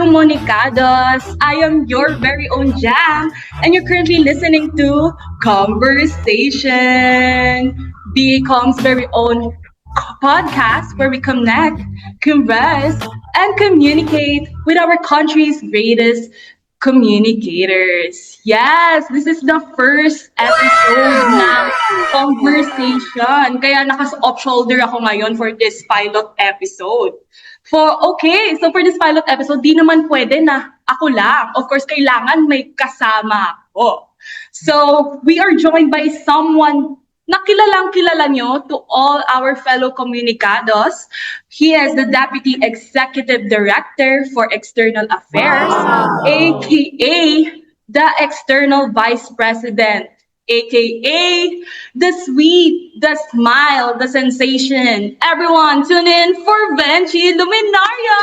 Comunicados. I am your very own Jam, and you're currently listening to Conversation, BACOM's very own podcast where we connect, converse, and communicate with our country's greatest communicators. Yes, this is the first episode ng conversation. Kaya naka-off shoulder ako ngayon for this pilot episode. So for this pilot episode, di naman pwede na ako lang. Of course, kailangan may kasama ako. So, we are joined by someone na kilala nyo to all our fellow comunicados. He is the Deputy Executive Director for External Affairs, aka the External Vice President, aka the sweet, the smile, the sensation. Everyone, tune in for Venchi Luminaria!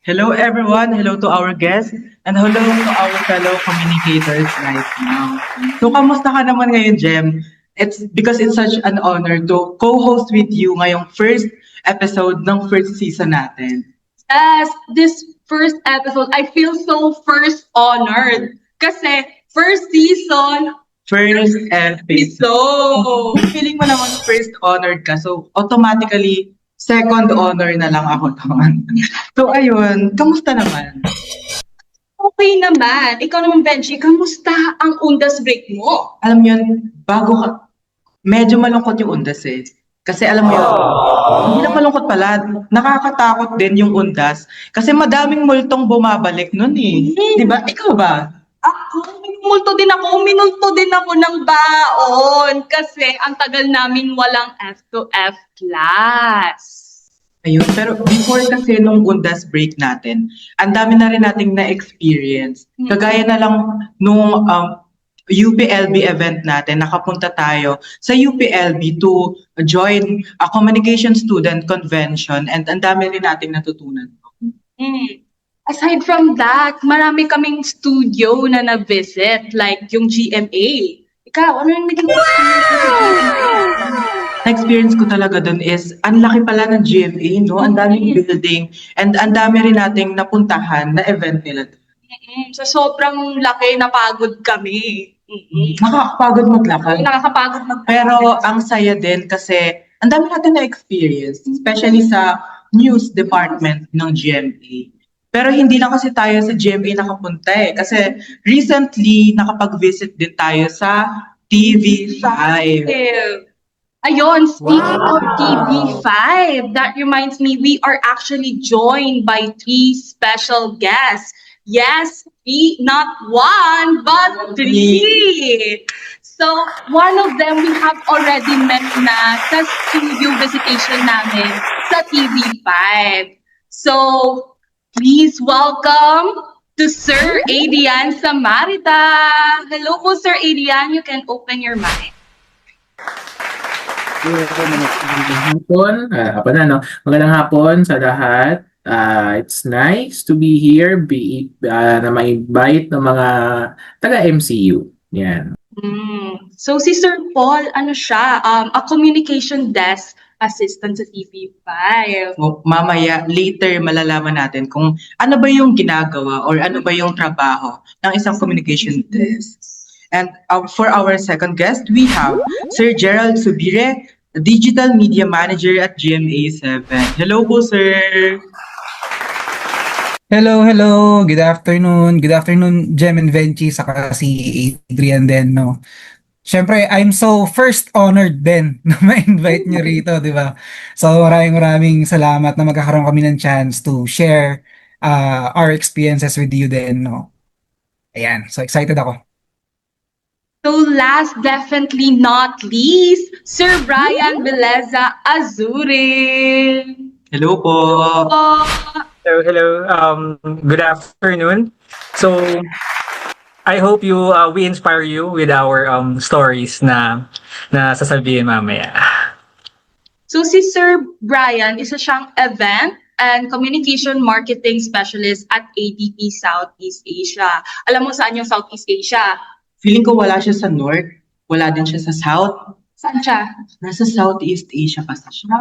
Hello everyone, hello to our guests, and hello to our fellow communicators right now. So, kamusta ka naman ngayon, Jem? It's because it's such an honor to co-host with you ngayong first episode ng first season natin. Yes, this first episode, I feel so first honored. Kasi first season, First episode. so Feeling mo naman first honored ka, so automatically, second honor na lang ako naman. So, ayun, kamusta naman? okay naman. Ikaw naman, Benji, kamusta ang undas break mo? Alam mo yun, medyo malungkot yung undas eh. Kasi alam mo yun, hindi na malungkot pala, nakakatakot din yung undas. Kasi madaming multong bumabalik nun eh. Diba? Ikaw ba? Ako, minulto din ako ng baon kasi ang tagal namin walang F2F class. Ayun, pero before kasi nung undas break natin, ang dami na rin nating na-experience. Kagaya na lang nung UPLB event natin, nakapunta tayo sa UPLB to join a communication student convention and ang dami rin nating natutunan. Aside from that, marami kaming studio na na-visit, like yung GMA. Ikaw, ano yung naging experience mo sa GMA? Na-experience ko talaga dun is, ang laki pala ng GMA, no? Ang daming building, and ang dami rin nating napuntahan na event nila. Sa sobrang laki, napagod kami. Nakakapagod maglakad. Nakakapagod Pero ang saya din kasi ang dami natin na-experience, especially sa news department ng GMA. Pero hindi lang kasi tayo sa GMA nakapunta eh. Kasi recently, nakapag-visit din tayo sa TV5. Ayun, speaking of TV5, that reminds me, we are actually joined by 3 special guests. Yes, 3, not 1, but 3. So, one of them we have already met na sa studio visitation namin sa TV5. So, please welcome to Sir Adrian Samarita. Hello po, Sir Adrian. You can open your mic. Magandang hapon sa lahat. It's nice to be here, na ma-invite ng mga taga-MCU. Yan. So si Sir Paul, ano siya? A communication desk assistant sa TV5. So, mamaya, later malalaman natin kung ano ba yung ginagawa or ano ba yung trabaho ng isang communication desk. And for our second guest, we have Sir Gerald Subire, Digital Media Manager at GMA7. Hello po, sir! Hello. Good afternoon. Good afternoon, Jem and Venchi, saka si Adrian din, no? Siyempre, I'm so first honored din na ma-invite niyo rito, di ba? So, maraming salamat na magkakaroon kami ng chance to share our experiences with you din, no? Ayan, so excited ako. So last, definitely not least, Sir Brian Beleza Azurin. Hello po! Hello. Good afternoon. So, I hope we inspire you with our stories na sasabihin mamaya. So si Sir Brian, isa siyang event and communication marketing specialist at ADP Southeast Asia. Alam mo saan yung Southeast Asia? Feeling ko wala siya sa North, wala din siya sa South. Saan siya? Nasa Southeast Asia kasi siya.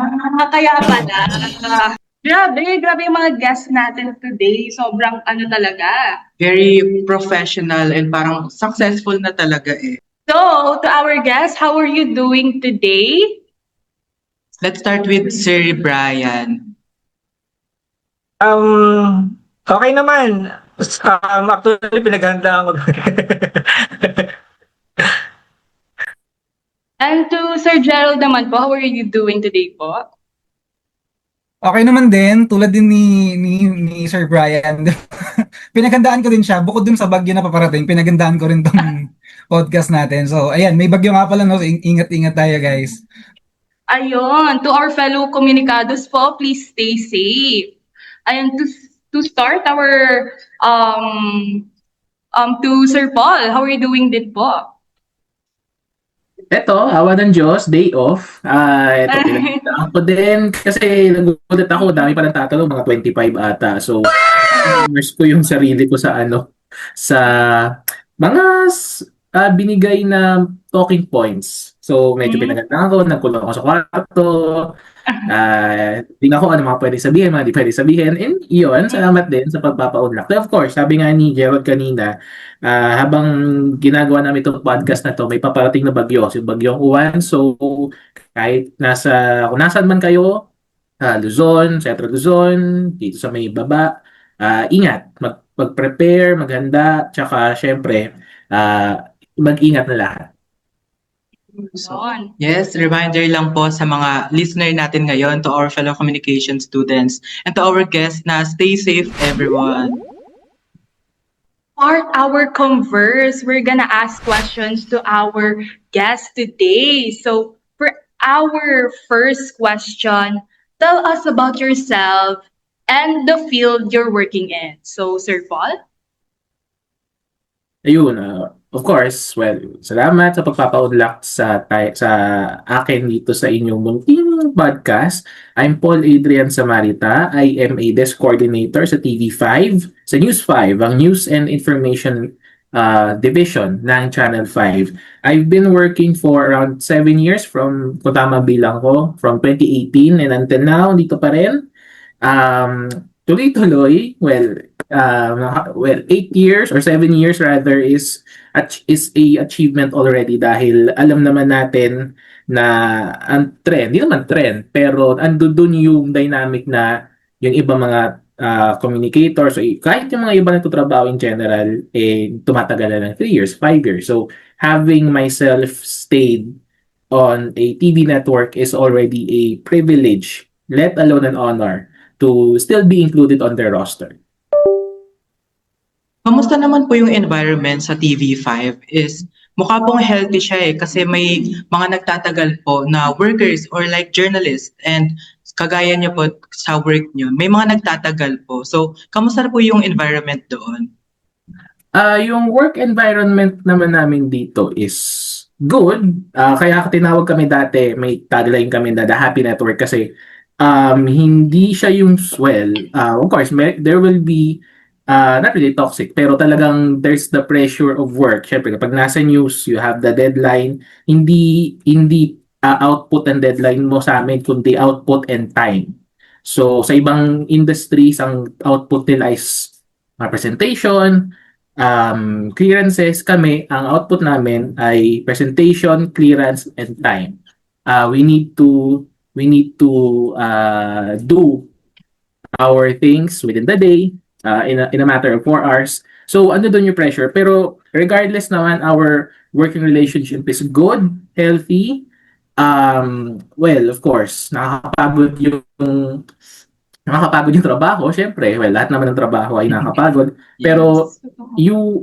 Kaya pala. Grabe yung mga guests natin today. Sobrang ano talaga. Very professional and parang successful na talaga eh. So, to our guests, how are you doing today? Let's start with Sir Brian. Okay naman. Actually, pinaghandaan ko. And to Sir Gerald naman po, how are you doing today po? Okay naman din, tulad din ni Sir Brian. Pinagandaan ko din siya, bukod dun sa bagyo na paparating, pinagandaan ko rin tong podcast natin. So, ayan, may bagyo nga pala, no? So, ingat-ingat tayo, guys. Ayun, to our fellow komunikados po, please stay safe. Ayun, to start our to Sir Paul, how are you doing din po? Eto, awa ng Diyos, day off. Ito, pinagdaan ko din kasi nagulat ako, dami pa ng tatanong, mga 25 ata. So, immerse ko yung sarili ko sa sa mga binigay na talking points. So, medyo pinagandaan ko, nagkulong ako sa kwarto. Tingnan ko ano mga pwede sabihin, mga di pwede sabihin. And yun, salamat din sa pagpapaunlak. So, of course, sabi nga ni Gerald kanina, habang ginagawa namin itong podcast na to, may paparating na bagyo, yung bagyong Uwan. So, kahit kung nasaan man kayo, Luzon, Central Luzon, dito sa may baba, ingat, mag-prepare, maghanda, tsaka syempre, mag-ingat na lahat. Ayun. Yes, reminder lang po sa mga listener natin ngayon, to our fellow communication students, and to our guests na stay safe everyone. Start our converse. We're gonna ask questions to our guests today. So, for our first question, tell us about yourself and the field you're working in. So, Sir Paul? Ayun, of course, well, salamat sa pagpapaunlak sa akin dito sa inyong munting podcast. I'm Paul Adrian Samarita. I am a desk coordinator sa TV5, sa News 5, ang News and Information Division ng Channel 5. I've been working for around 7 years kung tama bilang ko, from 2018 and until now, dito pa rin. Tuloy-tuloy, well, 8 years or 7 years rather is a achievement already dahil alam naman natin na ang trend, hindi naman trend, pero ando dun yung dynamic na yung iba mga communicators, so kahit yung mga iba nagtatrabaho in general, tumatagal na ng 3 years, 5 years. So, having myself stayed on a TV network is already a privilege, let alone an honor, to still be included on their roster. Kamusta naman po yung environment sa TV5? Mukha pong healthy siya kasi may mga nagtatagal po na workers or like journalists, and kagaya niyo po sa work niyo, may mga nagtatagal po. So, kamusta na po yung environment doon? Yung work environment naman namin dito is good. Kaya tinawag kami dati, may tagline kami na The Happy Network kasi hindi siya yung swell. Of course, there will be not really toxic, pero talagang there's the pressure of work. Syempre, kapag nasa news, you have the deadline. Hindi output and deadline mo sa amin, kundi output and time. So, sa ibang industries, ang output nila is presentation, clearances. Kami, ang output namin ay presentation, clearance, and time. We need to do our things within the day, in a matter of 4 hours. So, ano doon yung pressure? Pero, regardless naman, our working relationship is good, healthy. Well, of course, nakakapagod yung trabaho. Syempre, well, lahat naman ng trabaho ay nakakapagod. Pero,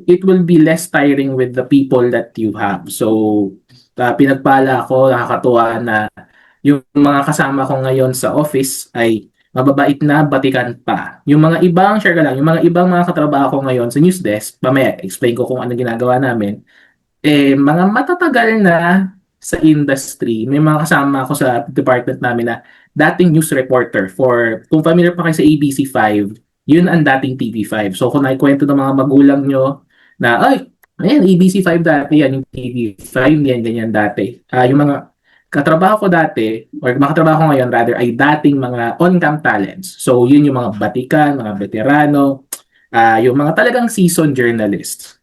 it will be less tiring with the people that you have. So, pinagpala ako, nakakatuwa na yung mga kasama ko ngayon sa office ay mababait na, batikan pa. Yung mga ibang, share ka lang, yung mga ibang mga katrabaho ko ngayon sa news desk, mamaya explain ko kung ano ginagawa namin, mga matatagal na sa industry. May mga kasama ako sa department namin na dating news reporter kung familiar pa kayo sa ABC5, yun ang dating TV5. So kung naikwento ng mga magulang nyo na, ay, ayan, ABC5 dati, yan yung TV5, yan, ganyan dati. Yung mga katrabaho ko dati, or mga katrabaho ko ngayon rather, ay dating mga on-cam talents. So, yun yung mga batikan, mga veterano, yung mga talagang seasoned journalists.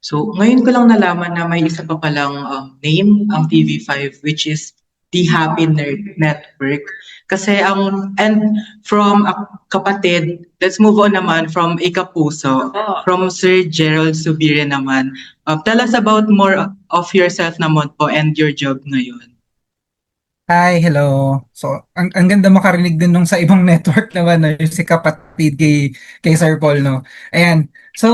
So, ngayon ko lang nalaman na may isa pa palang name ang TV5, which is the Happy Nerd Network. Kasi and from a kapatid, let's move on naman from a kapuso, from Sir Gerald Subire naman. Tell us about more of yourself naman po and your job ngayon. Hi, hello. So, ang ganda makarinig din nung sa ibang network naman, no? Yung si kapatid kay Sir Paul, no? Ayan. So,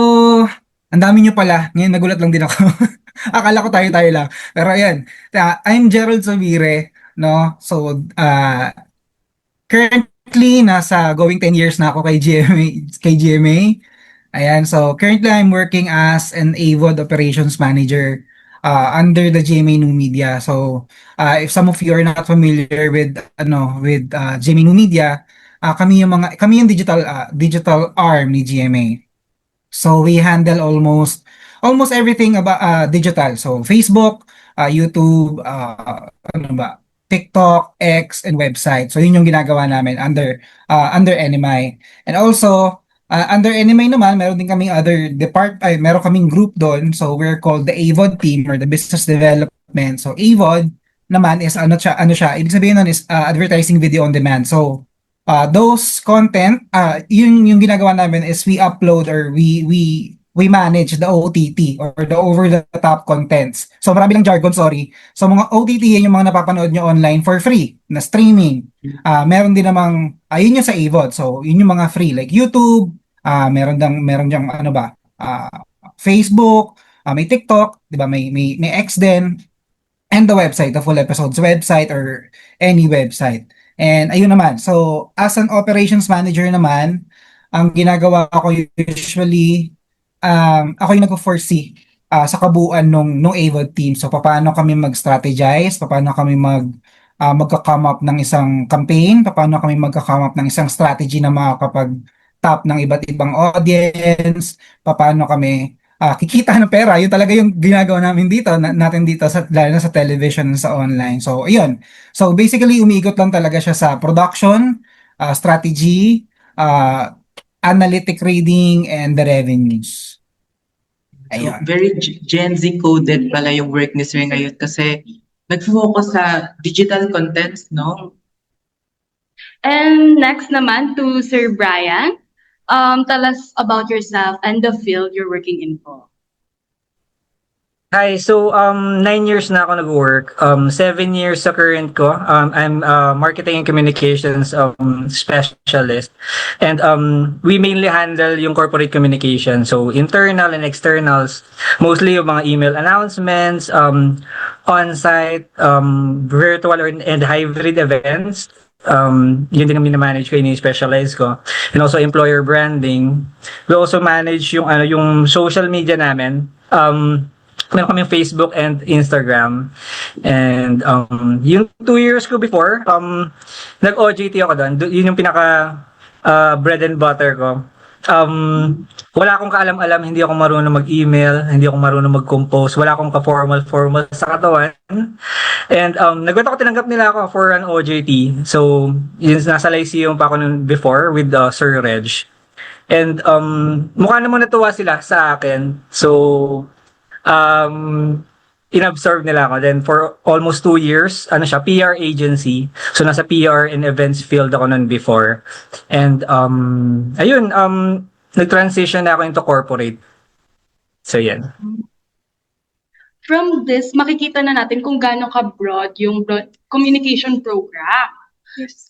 ang dami nyo pala. Ngayon, nagulat lang din ako. Akala ko tayo-tayo lang. Pero ayan, I'm Gerald Subire, no? So, currently, nasa going 10 years na ako kay GMA. Ayan, so currently I'm working as an AVOD operations manager under the GMA New Media. So, if some of you are not familiar with GMA New Media, kami yung digital arm ni GMA. So, we handle almost everything about digital. So, Facebook, YouTube, TikTok, X, and website. So, yun yung ginagawa namin under NMI. And also, under NMI naman, meron din kaming meron kaming group doon. So, we're called the AVOD team or the business development. So, AVOD naman is ano siya, ibig sabihin nun is advertising video on demand. So, those content, yun yung ginagawa namin is we upload or we manage the OTT or the over-the-top contents. So marami lang jargon, sorry. So mga OTT, yan yung mga napapanood nyo online for free, na streaming. Meron din namang, yun yung sa AVOD. So yun yung mga free, like YouTube, meron diyang Facebook, may TikTok, di ba? May X din, and the website, the full episodes website or any website. And ayun naman, so as an operations manager naman, ang ginagawa ko usually, ako yung nag-foresee sa kabuuan nung AVOD team. So, paano kami mag-strategize, paano kami magka-come up ng isang campaign, paano kami magka-come up ng isang strategy na makakapag-tap ng iba't ibang audience, paano kami kikita ng pera. Yun talaga yung ginagawa namin natin dito, lalo na sa television, sa online. So, ayun. So, basically, umiikot lang talaga siya sa production, strategy, analytic reading, and the revenues. Ayun. Very Gen Z coded pala yung work ni Sir ngayon kasi nag-focus sa digital contents, no? And next naman to Sir Brian. Tell us about yourself and the field you're working in po. Hi, so 9 years na ako nag-work. 7 years sa current ko. I'm a marketing and communications specialist. And we mainly handle yung corporate communication. So internal and externals, mostly yung mga email announcements, on-site, virtual and hybrid events. Yun din ang minamanage ko, ini-specialize ko. And also employer branding. We also manage yung social media namin. Meron kaming Facebook and Instagram. And yung 2 years ko before, nag-OJT ako doon. Yun yung pinaka bread and butter ko. Wala akong kaalam-alam, hindi ako marunong mag-email, hindi ako marunong mag-compose, wala akong ka-formal sa katawan. And nagwat ako, tinanggap nila ako for an OJT. So, yun, nasa Lyceum pa ako nun before with Sir Reg. And mukha namang natuwa sila sa akin. So, inabsorb nila ako. Then for almost 2 years, PR agency. So nasa PR and events field ako nun before. And ayun, nag-transition na ako into corporate. So yan. From this, makikita na natin kung gaano ka-broad yung communication program.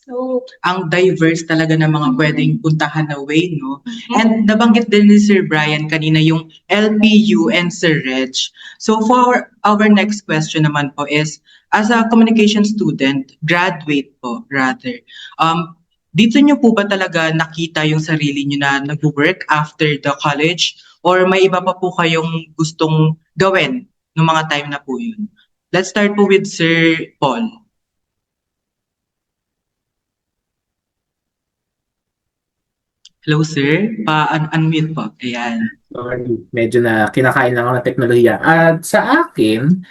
So, Ang diverse talaga ng mga pwedeng puntahan na way, no? And nabanggit din ni Sir Brian kanina yung LPU and Sir Reg. So for our next question naman po is, as a communication student, graduate po rather, dito nyo po ba talaga nakita yung sarili nyo na nag-work after the college? Or may iba pa po kayong gustong gawin ng mga time na po yun? Let's start po with Sir Paul. Hello, sir. Pa-unmute po. Ayan. Sorry, medyo na kinakain lang ako ng teknolohiya. At sa akin,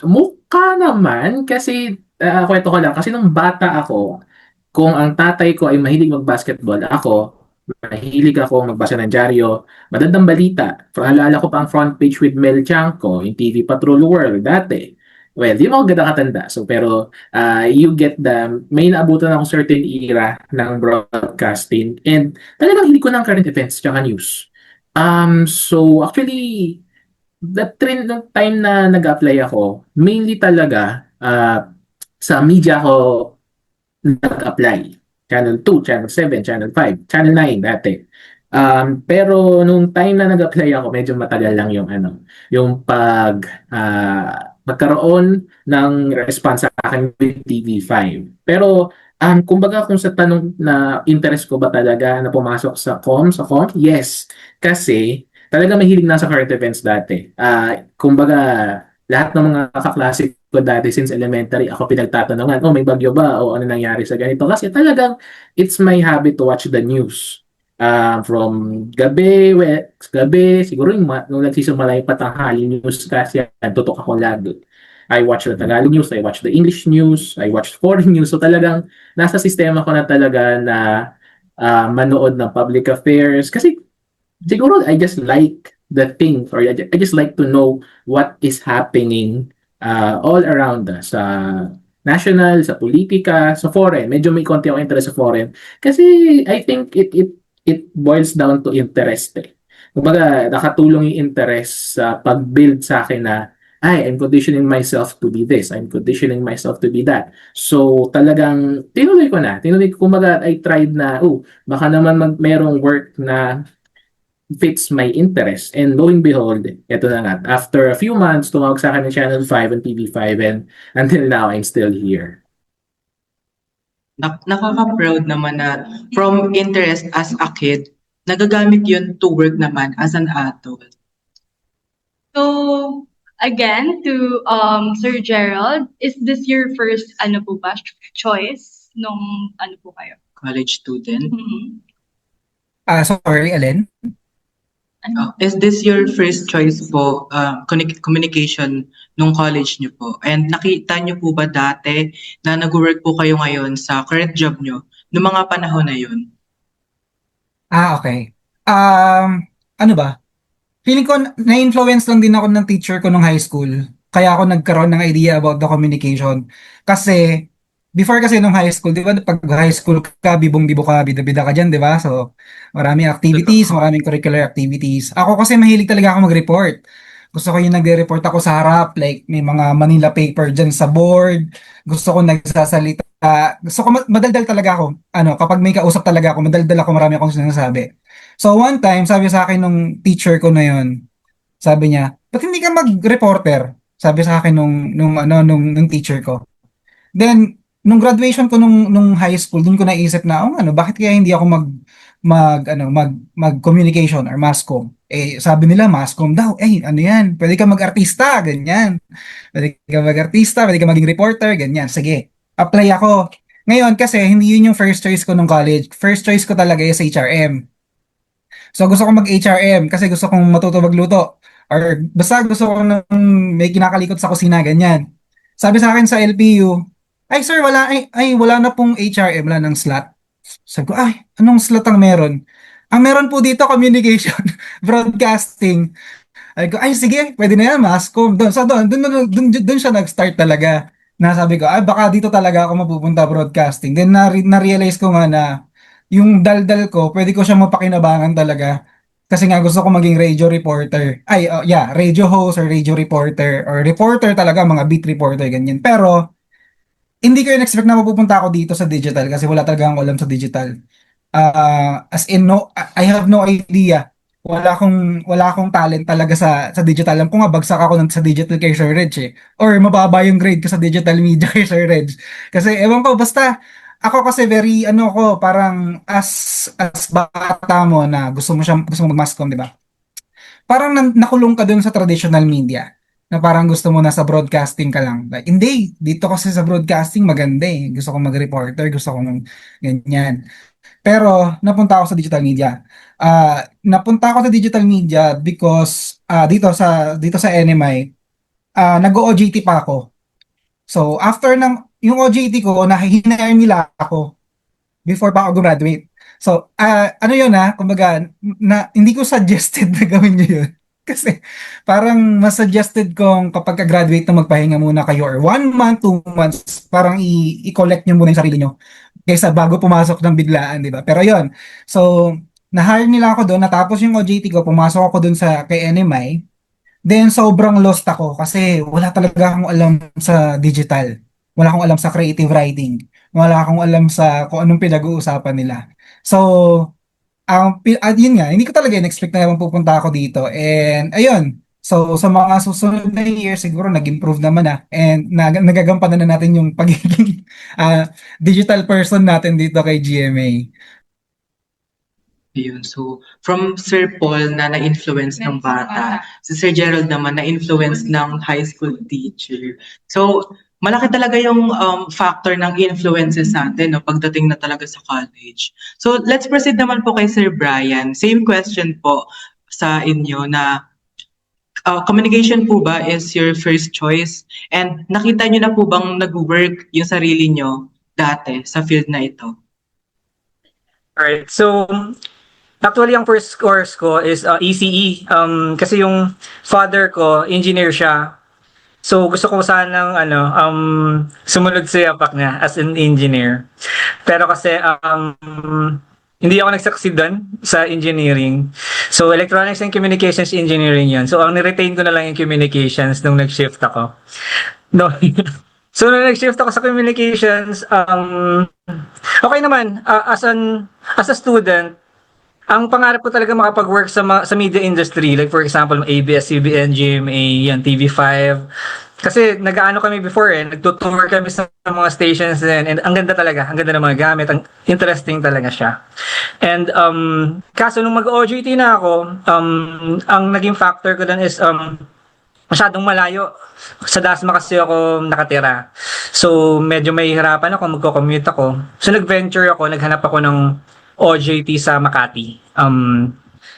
Mukha naman kasi kwento ko lang kasi nung bata ako, kung ang tatay ko ay mahilig mag-basketball, ako mahilig ako magbasa ng dyaryo, magandang balita. Alala ko pa ang front page with Mel Tiangco, yung TV Patrol World dati. Well, di mo ako ganda katanda. So, pero you get may naabutan ako certain era ng broadcasting and talagang hindi ko ng current events tsaka news. So actually, that trend ng time na nag-apply ako, mainly talaga sa media ako nag-apply. Channel 2, Channel 7, Channel 5, Channel 9 dati. Pero nung time na nag-apply ako, medyo matagal lang yung yung magkaroon ng response sa akin with TV5. Pero kumbaga kung sa tanong na interest ko ba talaga na pumasok sa com, yes. Kasi talaga mahilig na sa current events dati. Kumbaga lahat ng mga kaklase ko dati since elementary, ako pinagtatanungan, oh, may bagyo ba? O ano nangyari sa ganito? Kasi talagang, it's my habit to watch the news. From gabi, siguro nung nagsisumalay pa tanghali news kasi tutok ako lagi. I watch the Tagalog news, I watch the English news, I watch foreign news. So talagang nasa sistema ko na talaga na manood ng public affairs. Kasi siguro I just like the things or I just like to know what is happening all around us sa national, sa politika, sa foreign. Medyo may konti ako interest sa foreign kasi I think it boils down to interest eh. Kumbaga, nakatulong yung interest sa pag-build sa akin na I'm conditioning myself to be this. I'm conditioning myself to be that. So, talagang tinuloy ko na. Kumbaga, I tried na, baka naman merong work na fits my interest. And lo and behold, ito na nga. After a few months, tumawag sa akin ng Channel 5 and TV5 and until now, I'm still here. Nakaka-proud naman na from interest as a kid, nagagamit yun to work naman as an adult. So, again, to Sir Gerald, is this your first po ba, choice nung po kayo? College student. Mhm. Sorry, Alin? Is this your first choice po, communication nung college niyo po? And nakita niyo po ba dati na nag-work po kayo ngayon sa current job niyo noong mga panahon na yun? Okay. Ano ba? Feeling ko na-influence lang din ako ng teacher ko nung high school. Kaya ako nagkaroon ng idea about the communication. Kasi, before kasi nung high school, di ba, pag high school ka, bibong-bibo ka, bida-bida ka dyan, di ba? So, maraming activities, maraming curricular activities. Ako kasi mahilig talaga ako mag-report. Gusto ko yung nagre-report ako sa harap, like may mga Manila paper dyan sa board. Gusto ko nagsasalita. Gusto ko madaldal talaga ako. Kapag may kausap talaga ako, madaldal ako, marami akong sinasabi. So one time, sabi sa akin nung teacher ko na yun, sabi niya, ba't hindi ka mag-reporter? Sabi sa akin nung teacher ko. Then, nung graduation ko nung high school, dun ko naisip na, bakit kaya hindi ako mag-communication or mass comm? Sabi nila, mass comm daw. Ano yan? Pwede ka mag-artista, ganyan. Pwede ka mag-artista, pwede ka maging reporter, ganyan. Sige, apply ako. Ngayon, kasi hindi yun yung first choice ko nung college. First choice ko talaga is HRM. So gusto ko mag-HRM kasi gusto kong matuto magluto. Or basta gusto ko nang may kinakalikot sa kusina, ganyan. Sabi sa akin sa LPU, sir, wala na pong HRM, wala ng slot. Sabi ko, anong slot ang meron? Ang meron po dito, communication, broadcasting. Sabi ko, sige, pwede na yan, mass comm. Doon siya nag-start talaga. Nasabi ko, baka dito talaga ako mapupunta broadcasting. Then na-realize ko nga na yung daldal ko, pwede ko siya mapakinabangan talaga. Kasi nga gusto ko maging radio reporter. Radio host or radio reporter. Or reporter talaga, mga beat reporter, ganyan. Pero, hindi ko in-expect na mapupunta ako dito sa digital kasi wala talaga akong alam sa digital. As in, no, I have no idea. Wala akong talent talaga sa digital. Alam ko nga, bagsak ako sa digital kay Sir Reg eh. Or mababa yung grade ko sa digital media kay Sir Reg. Kasi, ewan ko, basta, ako kasi very, parang as bata mo na gusto mo mag-mass comm, di ba? Parang nakulong ka dun sa traditional media na parang gusto mo nasa broadcasting ka lang. Like, hindi, dito kasi sa broadcasting maganda eh. Gusto ko mag-reporter, gusto ko ganyan. Pero napunta ako sa digital media. Napunta ako sa digital media because dito sa NMI, nag-OJT pa ako. So, after yung OJT ko, hinire nila ako before pa ako graduate. So, ano yun kumbaga, hindi ko suggested na gawin nyo yun. Kasi parang mas suggested kong kapag ka-graduate na magpahinga muna kayo or 1 month, 2 months, parang i-collect nyo muna yung sarili nyo kaysa bago pumasok ng biglaan, di ba? Pero yun, so, na-hire nila ako doon, natapos yung OJT ko, pumasok ako doon kay NMI. Then sobrang lost ako kasi wala talaga akong alam sa digital. Wala akong alam sa creative writing. Wala akong alam sa kung anong pinag-uusapan nila. So, yun nga, hindi ko talaga in-expect na pupunta ako dito. And ayun, so sa mga susunod na year, siguro nag-improve naman and nagagampanan na natin yung pagiging digital person natin dito kay GMA. Ayun. So, from Sir Paul na na-influence ng bata, si Sir Gerald naman na-influence ng high school teacher. So, malaki talaga yung factor ng influences natin pagdating na talaga sa college. So, let's proceed naman po kay Sir Brian. Same question po sa inyo na communication po ba is your first choice? And nakita nyo na po bang nag-work yung sarili nyo dati sa field na ito? Alright, so actually ang first course ko is ECE. Kasi yung father ko, engineer siya. So gusto ko sanang sumunod sa yapak niya as an engineer. Pero kasi hindi ako nag-succeed doon sa engineering. So electronics and communications engineering 'yun. So ang ni-retain ko na lang yung communications nung nag-shift ako. No. So nung nag-shift ako sa communications, okay naman as a student. Ang pangarap ko talaga makapag-work sa media industry, like for example, ABS-CBN, GMA, yan, TV5. Kasi nag-aano kami before nagtutour kami sa mga stations din, and ang ganda ng mga gamit, ang interesting talaga siya. And kaso nung mag-OJT na ako, ang naging factor ko doon is masyadong malayo. Sa Dasma kasi ako nakatira. So medyo mahihirapan ako, magko-commute ako. So nag-venture ako, naghanap ako ng OJT sa Makati.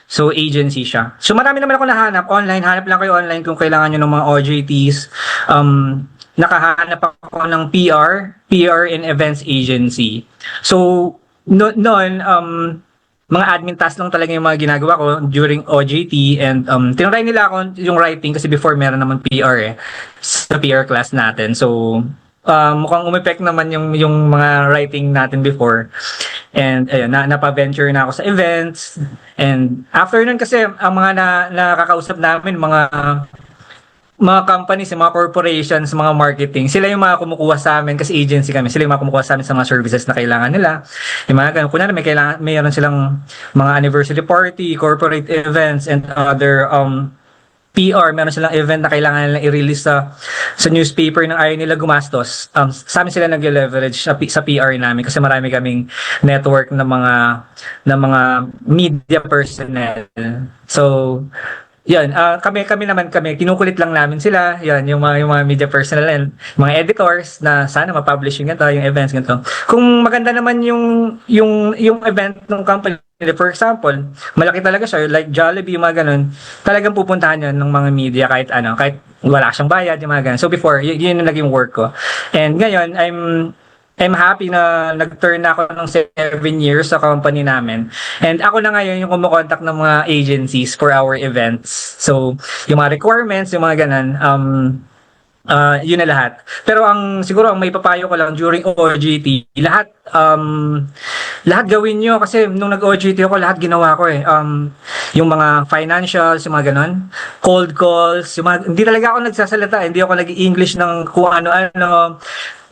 So agency siya. So marami naman ako nahanap online. Hanap lang kayo online kung kailangan nyo ng mga OJTs. Nakahanap ako ng PR and events agency. So noon mga admin tasks lang talaga yung mga ginagawa ko during OJT, and tinry nila ako yung writing kasi before meron naman PR sa PR class natin. So mukhang umepek naman yung mga writing natin before. And ayun, napa-venture na ako sa events. And after nun kasi, ang mga nakakausap namin, mga companies, mga corporations, mga marketing, sila yung mga kumukuha sa amin kasi agency kami. Sila yung mga kumukuha sa amin sa mga services na kailangan nila. Yung mga ganun, kunwari mayroon silang mga anniversary party, corporate events, and other PR, meron silang event na kailangan nilang i-release sa newspaper ng ayaw nila gumastos. Sa amin sila nag-leverage sa PR namin kasi marami kaming network ng mga media personnel. So, yan, kami naman kinukulit lang namin sila, yan, yung mga media personnel and mga editors na sana ma-publish yung events ganito. Kung maganda naman yung event ng company, for example, malaki talaga siya, like Jollibee, yung mga ganun, talagang pupuntahan yun ng mga media kahit wala siyang bayad, yung mga ganun. So before, yun yung naging work ko. And ngayon, I'm happy na nag-turn na ako ng 7 years sa company namin. And ako na ngayon yung kumukontak ng mga agencies for our events. So, yung mga requirements, yung mga ganun, yun na lahat. Pero siguro ang may papayo ko lang during OJT, lahat gawin nyo kasi nung nag-OJT ako, lahat ginawa ko yung mga financials, yung mga ganun, cold calls, hindi talaga ako nagsasalita, hindi ako nag-English ng kung ano-ano,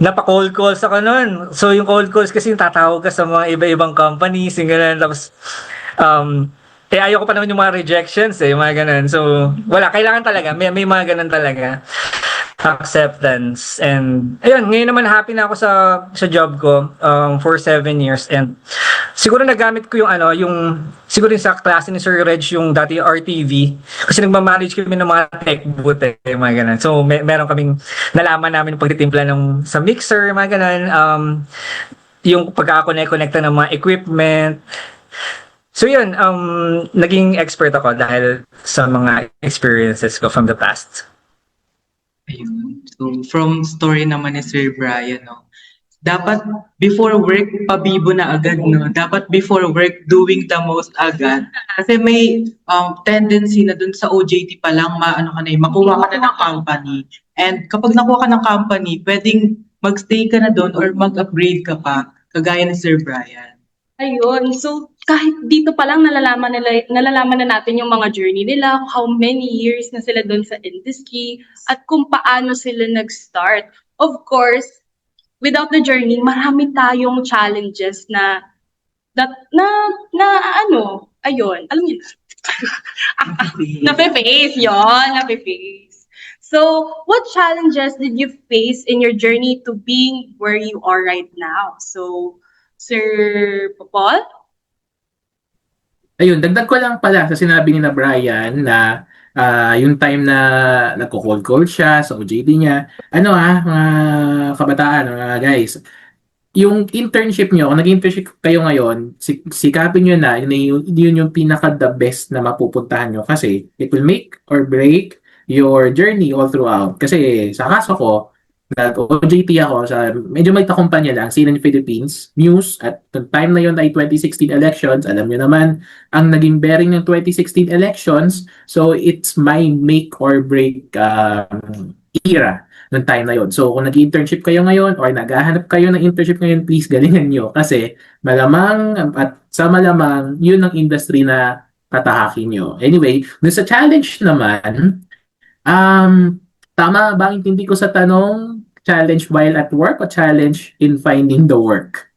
napa-cold calls ako nun. So yung cold calls kasi yung tatawag ka sa mga iba-ibang companies, yung ganun, tapos ayoko pa naman yung mga rejections yung mga ganun. So wala, kailangan talaga, may mga ganun talaga. Acceptance. And ayun, ngayon naman happy na ako sa job ko for 7 years, and siguro nagamit ko yung siguro sa klase ni Sir Reg, yung dati RTV, kasi nagmamanage kami ng mga tech booth mga ganun. So meron kaming nalaman namin pagtitimpla sa mixer, mga ganun, yung pagkaka-connect ng mga equipment. So yun, naging expert ako dahil sa mga experiences ko from the past. Ayun. So, from story naman ni Sir Brian, no, dapat before work, pabibo na agad, no? Dapat before work, doing the most agad. Kasi may tendency na dun sa OJT pa lang, maano ka na, makuha ka na ng company. And kapag nakuha ka ng company, pwedeng magstay ka na dun or mag-upgrade ka pa, kagaya ni Sir Brian. Ayun. So, kahit dito pa lang nalalaman na natin yung mga journey nila, how many years na sila doon sa industry, at kung paano sila nag-start. Of course, without the journey, marami tayong challenges na ano, ayun, alam niyo na, nafe-face yon, nafe-face. So, what challenges did you face in your journey to being where you are right now? So, Sir Popol? Ayun, dagdag ko lang pala sa sinabi ni na Brian na yung time na nagko-cold call siya sa OJT niya, mga kabataan, mga guys, yung internship nyo, kung nag-internship kayo ngayon, sikapin nyo na, yun yung pinaka-the best na mapupuntahan nyo kasi it will make or break your journey all throughout. Kasi sa kaso ko, nag-OJT ako sa medyo may kumpanya lang, CNN Philippines, News, at the time na yun ay 2016 elections. Alam nyo naman, ang naging bearing ng 2016 elections, so it's my make or break era ng time na yun. So kung nag-internship kayo ngayon or naghahanap kayo ng internship ngayon, please galingan nyo kasi malamang at sa malamang yun ang industry na tatahakin nyo. Anyway, dun sa challenge naman, tama ba ang intindi ko sa tanong? Challenge while at work o challenge in finding the work?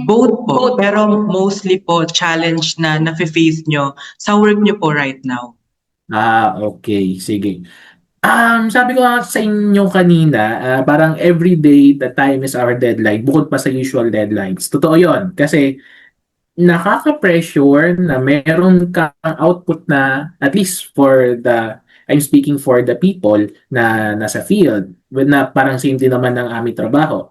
Both po, Both. pero mostly po challenge na nafe-face nyo sa work nyo po right now. Okay. Sige. Sabi ko nga sa inyo kanina, parang every day the time is our deadline, bukod pa sa usual deadlines. Totoo yon kasi nakaka-pressure na meron kang output na, at least I'm speaking for the people na nasa field, na parang same din naman ng aming trabaho.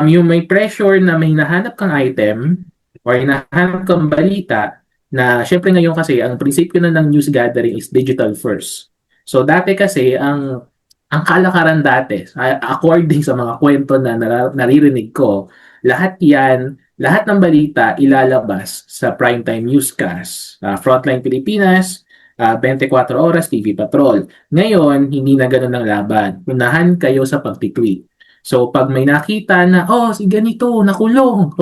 Yung may pressure na may hinahanap kang item or hinahanap kang balita na syempre ngayon kasi ang prinsipyo na ng news gathering is digital first. So dati kasi ang kalakaran dati, according sa mga kwento na naririnig ko, lahat ng balita ilalabas sa primetime newscast. Frontline Pilipinas, 24 Oras, TV Patrol. Ngayon, hindi na ganun ang laban. Unahan kayo sa pagtitweet. So, pag may nakita na, si ganito, nakulong.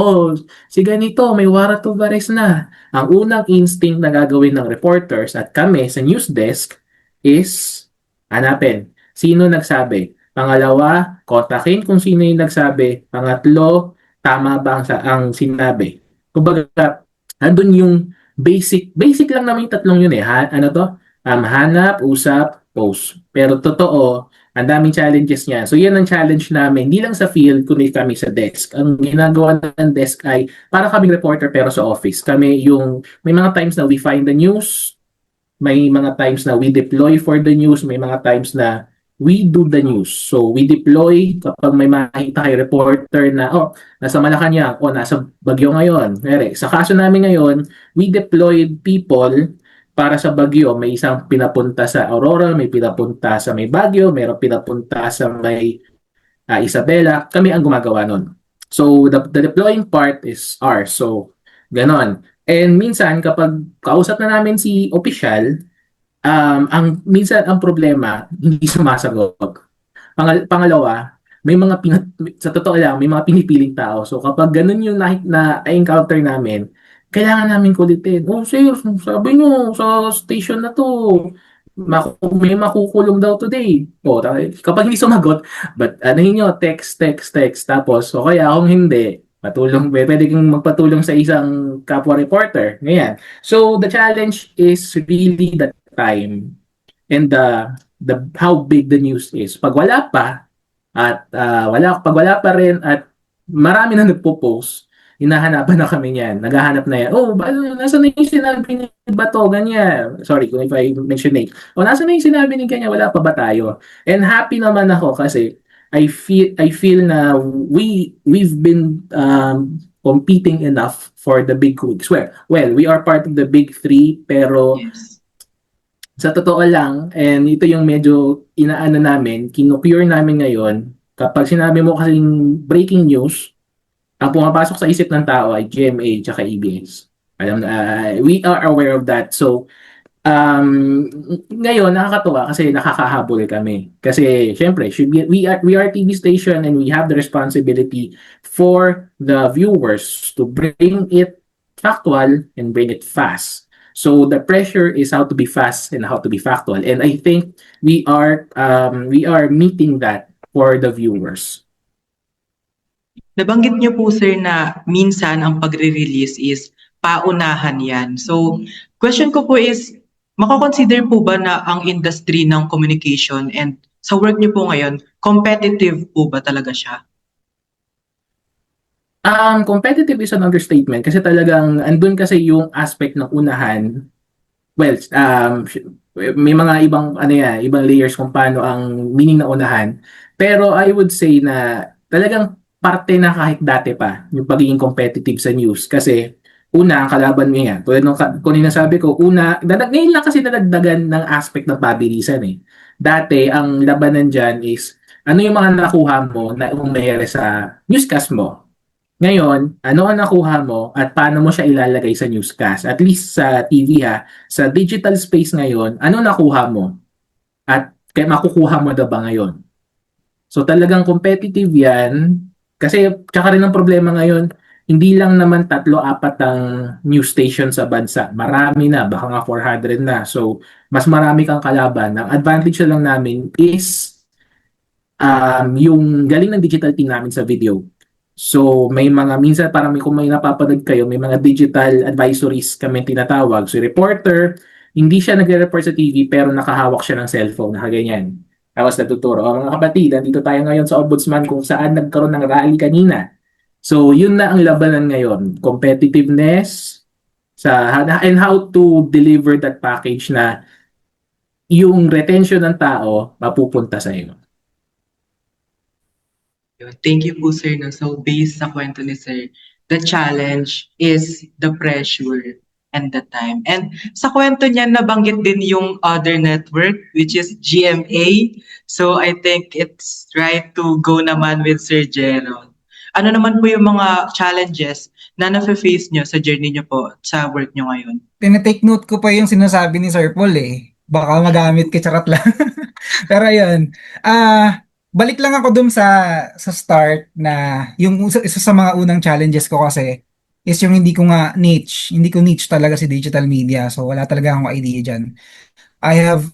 Si ganito, may warrant of arrest na. Ang unang instinct na gagawin ng reporters at kami sa news desk is hanapin. Sino nagsabi? Pangalawa, kontakin kung sino yung nagsabi. Pangatlo, tama ba ang sinabi? Kumbaga, andun yung basic lang naman yung tatlong yun eh. Hanap, usap, post. Pero totoo, ang daming challenges niya. So yan ang challenge namin, hindi lang sa field, kundi kami sa desk. Ang ginagawa ng desk ay para kaming reporter pero sa office. Kami may mga times na we find the news, may mga times na we deploy for the news, may mga times na we do the news. So, we deploy kapag may makita kay reporter na, nasa Malacanang, nasa Baguio ngayon. Sa kaso namin ngayon, we deployed people para sa Baguio. May isang pinapunta sa Aurora, may pinapunta sa may Baguio, mayroong pinapunta sa may Isabela. Kami ang gumagawa nun. So, the deploying part is ours. So, ganon. And minsan, kapag kausap na namin si opisyal, minsan ang problema, hindi sumasagot. Pangalawa, sa totoo lang, may mga pinipiling tao. So kapag ganun yung na-encounter namin, kailangan namin kulitin. Sir, sabi nyo sa station na to, may makukulong daw today. Kapag hindi sumagot, but text. Tapos, kaya kung hindi, pwede kang magpatulong sa isang kapwa reporter. Ganyan. So, the challenge is really the time and the how big the news is. Pag wala pa pag wala pa rin at marami na nagpo-post, hinahanapan na kami niyan. Naghahanap na yan. Nasa na yung sinabi ni Bato? Ganyan. Sorry if I mention name. Nasa na yung sinabi ni ganyan? Wala pa ba tayo? And happy naman ako kasi I feel na we've been competing enough for the big wigs. Well, we are part of the big three, pero Yes. Sa totoo lang, and ito yung medyo inaano namin, kinocure namin ngayon, kapag sinabi mo kasing breaking news, ang pumapasok sa isip ng tao ay GMA tsaka EBS. We are aware of that. So, ngayon nakakatuwa kasi nakakahabol kami. Kasi syempre, we are TV station and we have the responsibility for the viewers to bring it factual and bring it fast. So the pressure is how to be fast and how to be factual. And I think we are meeting that for the viewers. Nabanggit niyo po sir na minsan ang pagre-release is paunahan yan. So, question ko po is, mako-consider po ba na ang industry ng communication and sa work niyo po ngayon, competitive po ba talaga siya? Competitive is an understatement kasi talagang andun kasi yung aspect ng unahan. Well, may mga ibang ibang layers kung paano ang meaning ng unahan. Pero I would say na talagang parte na kahit dati pa yung pagiging competitive sa news kasi una ang kalaban mo yan. Tulad nung kanina sabi ko, ngayon lang kasi nadagdagan ng aspect ng pabilisan eh. Dati ang labanan dyan is ano yung mga nakuha mo na umayari sa newscast mo. Ngayon, ano ang nakuha mo at paano mo siya ilalagay sa newscast? At least sa TV sa digital space ngayon, ano nakuha mo? At kaya makukuha mo na ba ngayon? So talagang competitive yan. Kasi tsaka rin ang problema ngayon, hindi lang naman 3-4 ang news station sa bansa. Marami na, baka nga 400 na. So mas marami kang kalaban. Ang advantage na lang namin is yung galing ng digital team namin sa video. So, may mga, minsan parang kung may napapanood kayo, may mga digital advisories kami tinatawag. So, reporter, hindi siya nagre-report sa TV pero nakahawak siya ng cellphone, nakaganyan. Tapos natuturo, mga kapatid, nandito tayo ngayon sa Ombudsman kung saan nagkaroon ng rally kanina. So, yun na ang labanan ngayon. Competitiveness, and how to deliver that package na yung retention ng tao mapupunta sa iyo. Thank you po sir. No? So based sa kwento ni sir, the challenge is the pressure and the time. And sa kwento niya nabanggit din yung other network which is GMA. So I think it's right to go naman with Sir Jeron. Ano naman po yung mga challenges na na-face nyo sa journey nyo po sa work nyo ngayon? Tinitake note ko pa yung sinasabi ni Sir Paul eh. Baka magamit kay charot lang. Pero ayun. Balik lang ako dun sa start na yung isa sa mga unang challenges ko kasi is yung hindi ko niche talaga si digital media. So wala talaga akong idea dyan. I have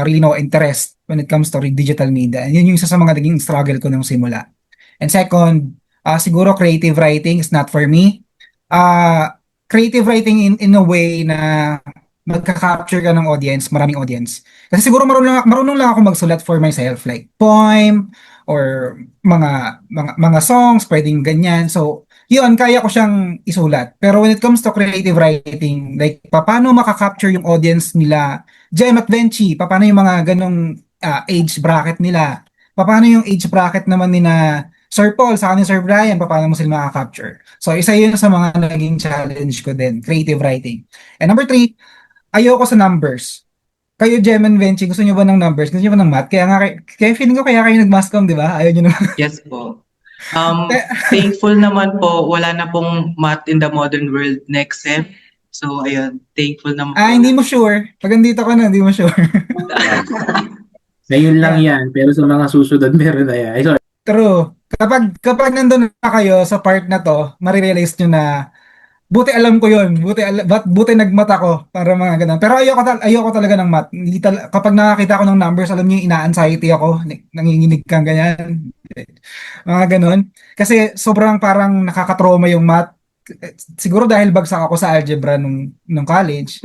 really no interest when it comes to digital media. And yun yung isa sa mga naging struggle ko nung simula. And second, siguro creative writing is not for me. Creative writing in a way na magka-capture ka ng audience, maraming audience. Kasi siguro marunong lang ako magsulat for myself, like poem or mga songs, pwedeng ganyan. So, yun, kaya ko siyang isulat. Pero when it comes to creative writing, like paano makaka-capture yung audience nila, Jem at Venchi, paano yung mga ganong age bracket nila? Paano yung age bracket naman nila Sir Paul, sa ni Sir Brian, paano mo sila makaka-capture? So, isa yun sa mga naging challenge ko din, creative writing. And number 3, ayoko sa numbers. Kayo, Jem and Venchi, gusto niyo ba ng numbers? Gusto niyo ba ng math? Kaya feeling ko kaya kayo nag-mass comm, di ba? Ayaw niyo naman. Yes po. Thankful naman po, wala na pong math in the modern world next sem. So, ayun, thankful naman po. Hindi mo sure. Pag andito ka na, hindi mo sure. Ngayon lang yan, pero sa mga susunod meron na yan. True. Kapag nandun na kayo sa part na to, marirealize nyo na buti alam ko yun. Buti nagmata ko para mga ganun. Pero ayoko talaga ng math. Kapag nakakita ko ng numbers, alam niyo, ina-anxiety ako. Nanginginig kang ganyan. Mga ganun. Kasi sobrang parang nakakatrauma yung math. Siguro dahil bagsak ako sa algebra nung college.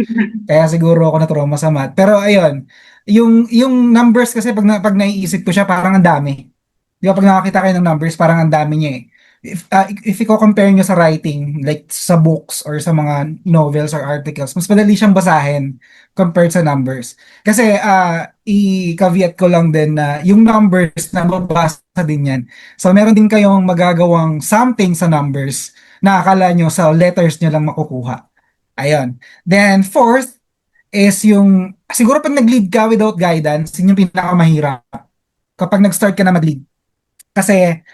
Kaya siguro ako na-trauma sa math. Pero ayun, yung numbers kasi pag naiisip ko siya, parang ang dami. Di ba pag nakakita kayo ng numbers, parang ang dami niya eh. If i-compare nyo sa writing, like sa books or sa mga novels or articles, mas madali siyang basahin compared sa numbers. Kasi i-caveat ko lang din na yung numbers na mababasa din yan. So meron din kayong magagawang something sa numbers na akala nyo sa letters nyo lang makukuha. Ayun. Then fourth is yung siguro pag nag-lead ka without guidance, yun yung pinakamahirap. Kapag nag-start ka na mag-lead. Kasi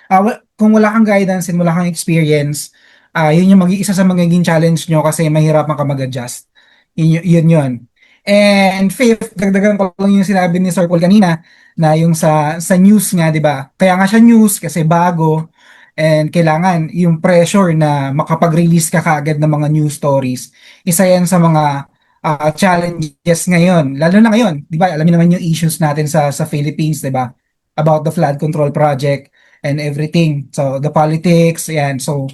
kung wala kang guidance and wala kang experience, yun yung isa sa magiging challenge nyo kasi mahirapan ka mag-adjust. Yun. And fifth, dagdagan ko lang yung sinabi ni Sir Paul kanina na yung sa news nga, di ba? Kaya nga siya news kasi bago and kailangan yung pressure na makapag-release ka kaagad ng mga news stories. Isa yan sa mga challenges ngayon. Lalo na ngayon, di ba? Alam niyo naman yung issues natin sa Philippines, di ba? About the flood control project and everything. So, the politics, yan. So,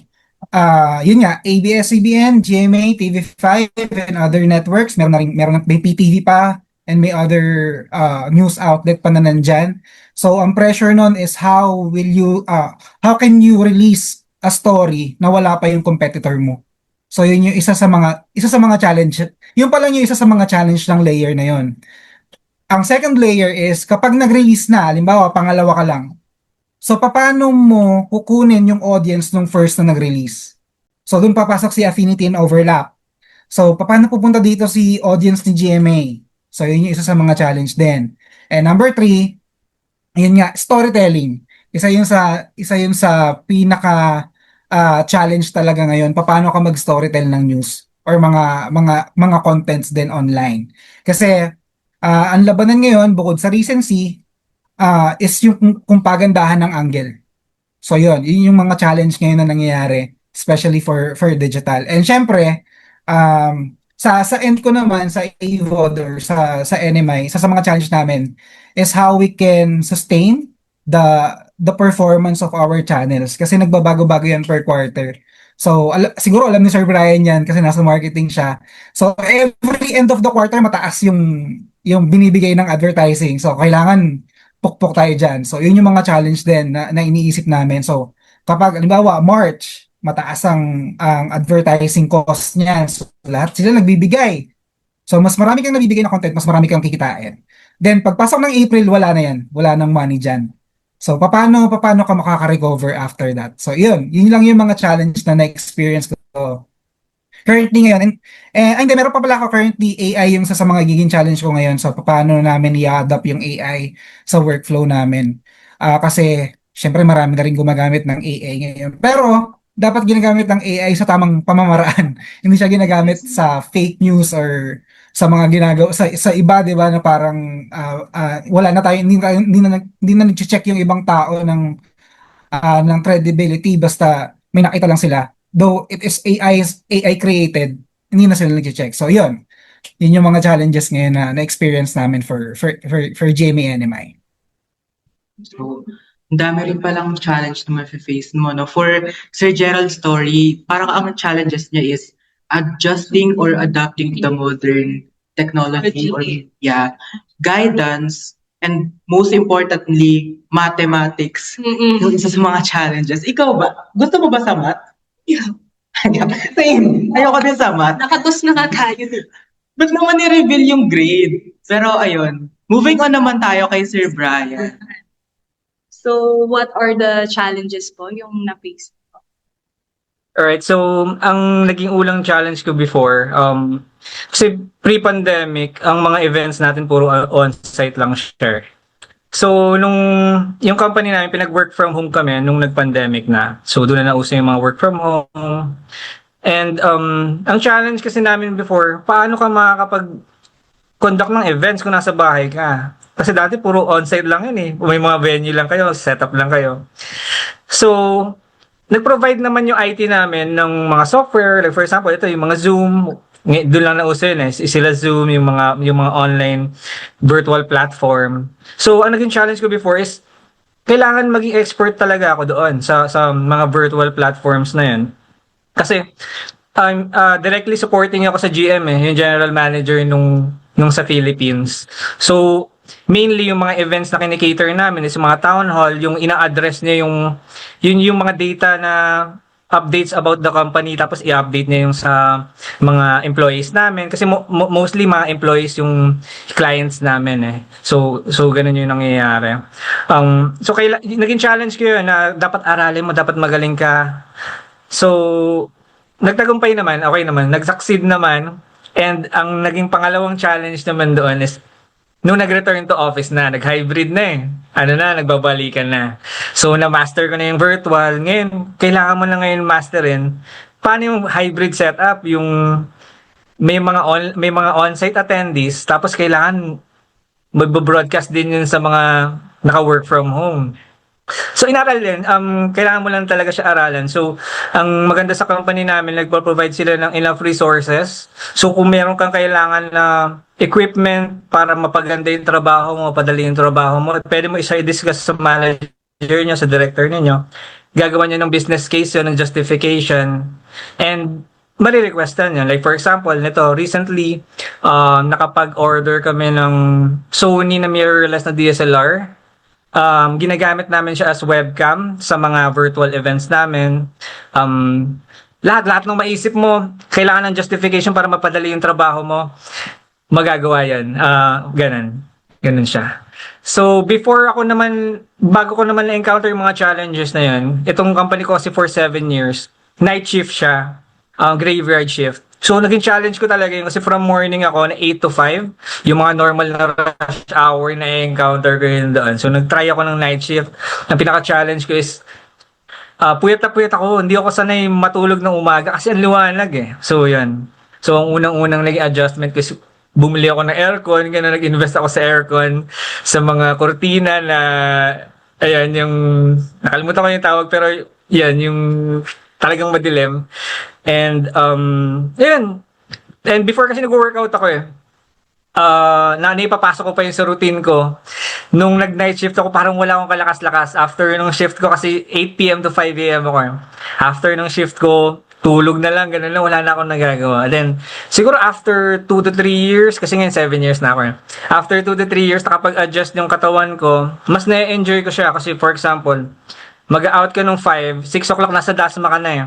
yun nga, ABS-CBN, GMA, TV5, and other networks. Meron may PTV pa, and may other news outlet pa na nandyan. So, ang pressure nun is how can you release a story na wala pa yung competitor mo? So, yun yung isa sa mga challenge. Yun pa lang yung isa sa mga challenge ng layer na yun. Ang second layer is kapag nag-release na, halimbawa, pangalawa ka lang, so, paano mo kukunin yung audience nung first na nag-release? So, dun papasok si affinity and overlap. So, paano pupunta dito si audience ni GMA? So, yun yung isa sa mga challenge din. And number 3, yun nga, storytelling. Isa yun sa pinaka challenge talaga ngayon. Paano ka mag-storytell ng news or mga contents din online. Kasi, ang labanan ngayon, bukod sa recency, is yung kung pagandahan ng angle. So yun yung mga challenge ngayon na nangyayari, especially for digital. And syempre, sa end ko naman, sa AVOD or sa NMI, sa mga challenge namin, is how we can sustain the performance of our channels. Kasi nagbabago-bago yan per quarter. So, siguro alam ni Sir Brian yan kasi nasa marketing siya. So, every end of the quarter, mataas yung binibigay ng advertising. So, kailangan pukpok tayo dyan. So, yun yung mga challenge din na iniisip namin. So, kapag, halimbawa, March, mataas ang advertising cost niyan. So, lahat sila nagbibigay. So, mas marami kang nabibigay na content, mas marami kang kikitain. Then, pagpasok ng April, wala na yan. Wala nang money dyan. So, paano ka makaka-recover after that? So, yun lang yung mga challenge na na-experience ko currently ngayon. Hindi, meron pa pala ako currently AI yung sa mga giging challenge ko ngayon. So, paano namin i-adapt yung AI sa workflow namin. Kasi, syempre marami na rin gumagamit ng AI ngayon. Pero, dapat ginagamit ng AI sa tamang pamamaraan. Hindi siya ginagamit sa fake news or sa mga ginagawa sa iba, 'di ba, na parang wala na tayo, hindi na nag-check yung ibang tao ng credibility basta may nakita lang sila. Though it is AI created, hindi na sila nag-check. So yun yung mga challenges ngayon na experience namin for GMA NMI. So, ang dami rin palang challenge na ma-face mo, no? For Sir Gerald's story, parang ang challenges niya is adjusting or adapting to the modern technology or guidance, and most importantly, mathematics. Yung isa sa mga challenges. Ikaw ba? Gusto mo ba sa math? Yeah. Same. Ayoko din sa math. Nakatos na nga tayo. Ba't naman i-reveal yung grade? Pero ayun, moving on naman tayo kay Sir Brian. So, what are the challenges po yung na-face? Alright, so ang naging ulang challenge ko before, kasi pre-pandemic, ang mga events natin puro on-site lang share. So, yung company namin, pinag-work from home kami nung nag-pandemic na. So, doon na nauso yung mga work from home. And ang challenge kasi namin before, paano ka makakapag-conduct ng events kung nasa bahay ka? Kasi dati puro on-site lang yun eh. May mga venue lang kayo, setup lang kayo. So, nag-provide naman yung IT namin ng mga software. Like for example, ito yung mga Zoom. Doon lang nauso yun eh. Sila Zoom, yung mga online virtual platform. So, ang naging challenge ko before is kailangan maging expert talaga ako doon sa mga virtual platforms na yun. Kasi I'm directly supporting ako sa GM yung general manager nung sa Philippines. So, mainly yung mga events na kinikater namin is mga town hall, yung ina-address niya yung mga data na updates about the company, tapos i-update niya yung sa mga employees namin kasi mostly mga employees yung clients namin eh. So ganun yung nangyayari. So naging challenge ko yun na dapat aralin mo, dapat magaling ka. So nagtagumpay naman, okay naman, nag-succeed naman. And ang naging pangalawang challenge naman doon is nung nag-return to office na, nag-hybrid na eh. Ano na, nagbabalikan na. So, na-master ko na yung virtual. Ngayon, kailangan mo na ngayon masterin paano yung hybrid setup, yung may mga on-site attendees, tapos kailangan magbo-broadcast din yun sa mga naka-work from home. So, inaral din. Kailangan mo lang talaga siya aralan. So, ang maganda sa company namin, nagpo-provide sila ng enough resources. So, kung meron kang kailangan na equipment para mapaganda yung trabaho mo, mapadali yung trabaho mo, pwede mo isa-discuss sa manager nyo, sa director ninyo. Gagawa nyo ng business case yun, ng justification. And, marirequestan yan. Like, for example, nito, recently, nakapag-order kami ng Sony na mirrorless na DSLR. Ginagamit namin siya as webcam sa mga virtual events namin. Lahat ng maisip mo, kailangan ng justification para mapadali yung trabaho mo, magagawa yan. Ganun siya. So, bago ko naman na-encounter yung mga challenges na yun, itong company ko kasi for 7 years, night shift siya, graveyard shift. So, naging challenge ko talaga yun kasi from morning ako na 8 to 5, yung mga normal na rush hour na i-encounter ko yun doon. So, nag-try ako ng night shift. Ang pinaka-challenge ko is, puyat na puyat ako. Hindi ako sanay matulog ng umaga kasi ang liwanag eh. So, yun. So, ang unang-unang naging adjustment ko is, bumili ako ng aircon, gano'n nag-invest ako sa aircon, sa mga kortina na, ayan, yung, nakalimutan ko yung tawag, pero, yan, yung talagang madilim. And, yun. And before kasi nag-workout ako eh. Naipapasok ko pa yun sa routine ko. Nung nag-night shift ako, parang wala akong kalakas-lakas. After nung shift ko, kasi 8 p.m. to 5 a.m. ako. After nung shift ko, tulog na lang, ganun lang, wala na akong nagagawa. Then, siguro after 2 to 3 years, kasi ngayon 7 years na ako. After 2 to 3 years, nakapag-adjust yung katawan ko, mas na-enjoy ko siya. Kasi for example, mag-out ka nung 5, 6 o'clock nasa Dasma ka na eh.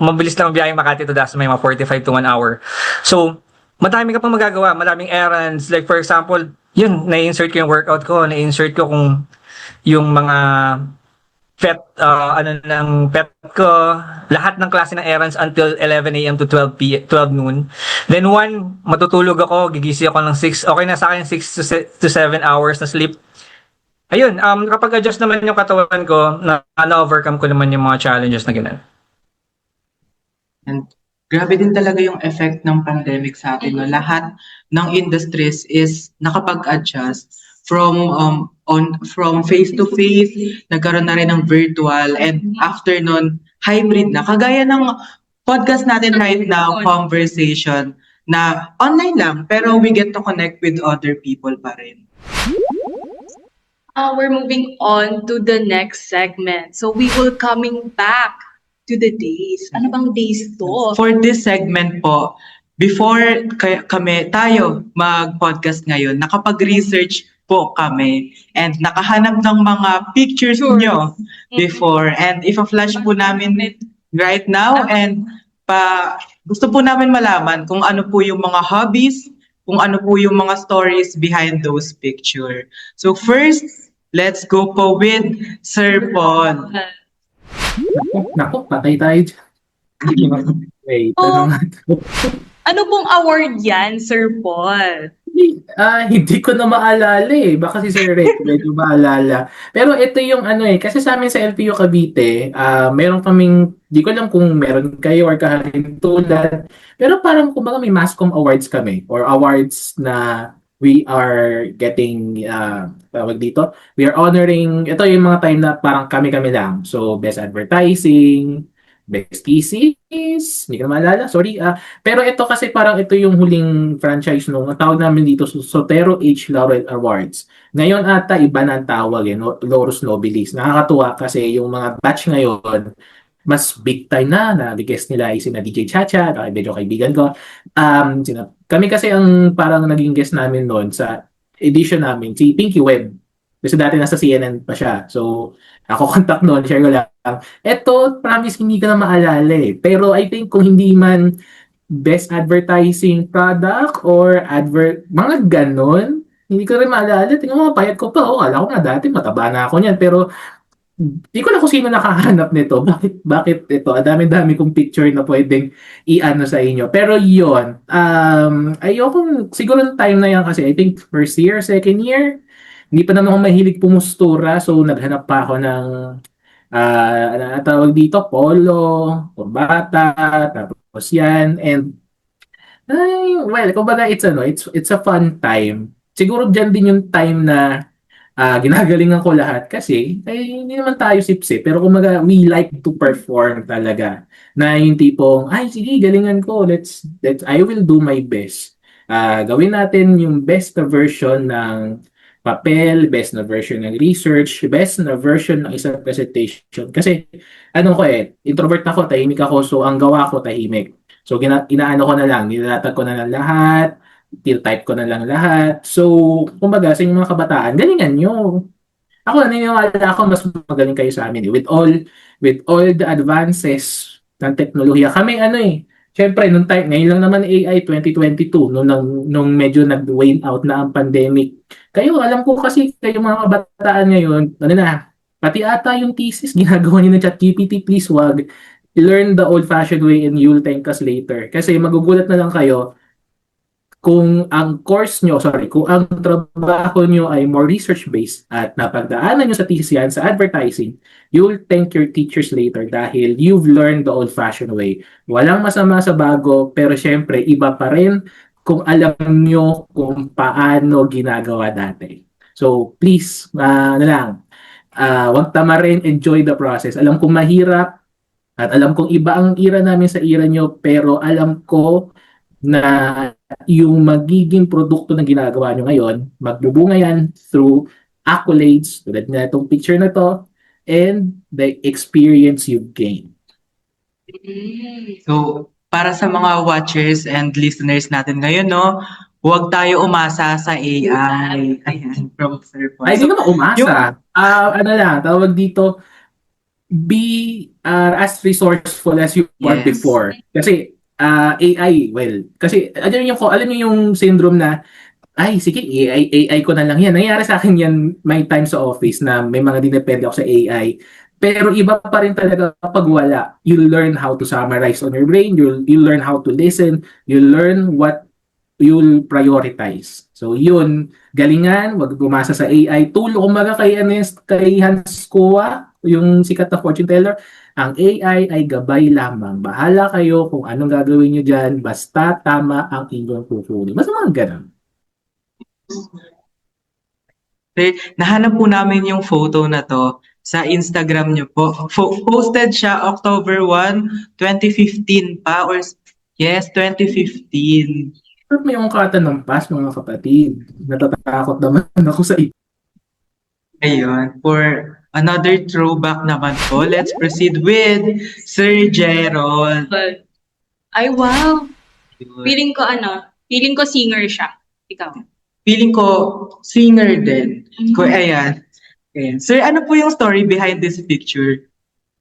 Mabilis lang ang biyayeng Makati to Dasma, mga 45 to 1 hour. So, madami ka pang magagawa, madaming errands. Like for example, yun, na-insert ko yung workout ko, na-insert ko kung yung mga pet ko, lahat ng klase ng errands until 11 a.m. to 12 noon. Then 1, matutulog ako, gigising ako ng 6. Okay na sa akin 6 to 7 hours na sleep. Ayun, kapag adjust naman yung katawan ko, na-overcome ko naman yung mga challenges na ganun. And grabe din talaga yung effect ng pandemic sa atin. No? Lahat ng industries is nakapag-adjust from face to face, nagkaroon na rin ng virtual, and after nun, hybrid na. Kagaya ng podcast natin right now, conversation, na online lang, pero we get to connect with other people pa rin. We're moving on to the next segment. So we will coming back to the days. Ano bang days to? For this segment po, before tayo mag-podcast ngayon, nakapag-research po kami and nakahanap ng mga pictures nyo before. And if-flash po namin right now and gusto po namin malaman kung ano po yung mga hobbies, kung ano po yung mga stories behind those picture. So first, let's go po with Sir Paul. Naku, patay tayo dyan. Wait, Ano pong award yan, Sir Paul? Hindi ko na maalala eh. Baka si Sir Red medyo maalala. Pero ito yung kasi sa amin sa LPU Cavite, meron kaming, di ko alam kung meron kayo or kahalintulad, pero parang kumbaga may Mascom Awards kami or awards na we are getting, tawag dito, we are honoring, ito yung mga time na parang kami-kami lang. So, best advertising, best thesis, hindi ko na maalala, sorry. Pero ito kasi parang ito yung huling franchise nung tawag namin dito, Sotero H. Laurel Awards. Ngayon ata, iba na ang tawag, Laurus Nobilis. Nakakatuwa kasi yung mga batch ngayon, mas big time na guest nila ay sina DJ Chacha, medyo kaibigan ko. Kami kasi ang parang naging guest namin noon sa edition namin, si Pinky Webb. Kasi dati nasa CNN pa siya. So, ako contact noon, share ko lang. Eto, promise hindi ka na maalala eh. Pero I think kung hindi man best advertising product or mga ganon, hindi ko rin maalala. Tingnan mo, payat ko pa. Alam ko na dati, mataba na ako niyan. Pero Di ko na kung sino nakahanap nito. Bakit ito? Ang dami-dami kong picture na pwedeng i-ano sa inyo. Pero yon, ayoko, siguro ng time na yan kasi I think first year, second year, hindi pa naman ako mahilig pumustura. So, naghanap pa ako ng, ano ang tawag dito, polo, kurbata, tapos yan. And, ay, well, kumbaga, it's a fun time. Siguro dyan din yung time na ginagalingan ko lahat kasi hindi naman tayo sipsip pero kumbaga we like to perform talaga na yung tipong ay sige galingan ko let's I will do my best. Gawin natin yung best na version ng papel, best na version ng research, best na version ng isang presentation kasi ano ko introvert ako, tahimik ako, so ang gawa ko tahimik. So inaano ko na lang, nilatag ko na lang lahat, type ko na lang lahat. So, kumbaga, sa inyong mga kabataan, galingan nyo. Ako, naniniwala ako, mas magaling kayo sa amin. With all the advances ng teknolohiya. Kami, syempre, nung time, ngayon lang naman AI 2022, nung medyo nag-wane out na ang pandemic. Kayo, alam ko kasi, kayo mga kabataan ngayon, pati ata yung thesis, ginagawa niyo ng ChatGPT, please wag. Learn the old-fashioned way and you'll thank us later. Kasi magugulat na lang kayo, kung ang trabaho nyo ay more research-based at napagdaanan nyo sa thesis yan, sa advertising, you'll thank your teachers later dahil you've learned the old-fashioned way. Walang masama sa bago, pero syempre, iba pa rin kung alam nyo kung paano ginagawa dati. So, please, wag tamarin, enjoy the process. Alam kong mahirap at alam kong iba ang ira namin sa ira nyo, pero alam ko na yung magiging produkto na ginagawa nyo ngayon, magbubunga yan through accolades, tulad na itong picture na to, and the experience you've gained. So, para sa mga watchers and listeners natin ngayon, no, huwag tayo umasa sa AI. Ayan, from Sir Paul. Ay, hindi naman umasa. Tawag dito, be as resourceful as you were Yes. before. Kasi, AI, well, kasi alam niyo yung syndrome na ay sige AI ko na lang yan. Nangyayari sa akin yan may time sa office na may mga dinepende ako sa AI. Pero iba pa rin talaga kapag wala. You learn how to summarize on your brain, you learn how to listen, you learn what you'll prioritize. So yun, galingan, wag gumasa sa AI. Tulo kumbaga kay Hans Kua, yung sikat na fortune teller, ang AI ay gabay lamang. Bahala kayo kung anong gagawin nyo dyan, basta tama ang inyong kukunin. Basta mga ganun. Okay, nahanap po namin yung photo na to sa Instagram nyo po. Posted siya October 1, 2015 pa or yes, 2015. Pero may yung katanampas, mga kapatid. Natatakot naman ako sa iyo. Ayun, for another throwback naman po, let's proceed with Sir Gerald. But, ay, wow. Feeling ko singer siya. Ikaw. Feeling ko singer din. Ayan. Sir, ano po yung story behind this picture?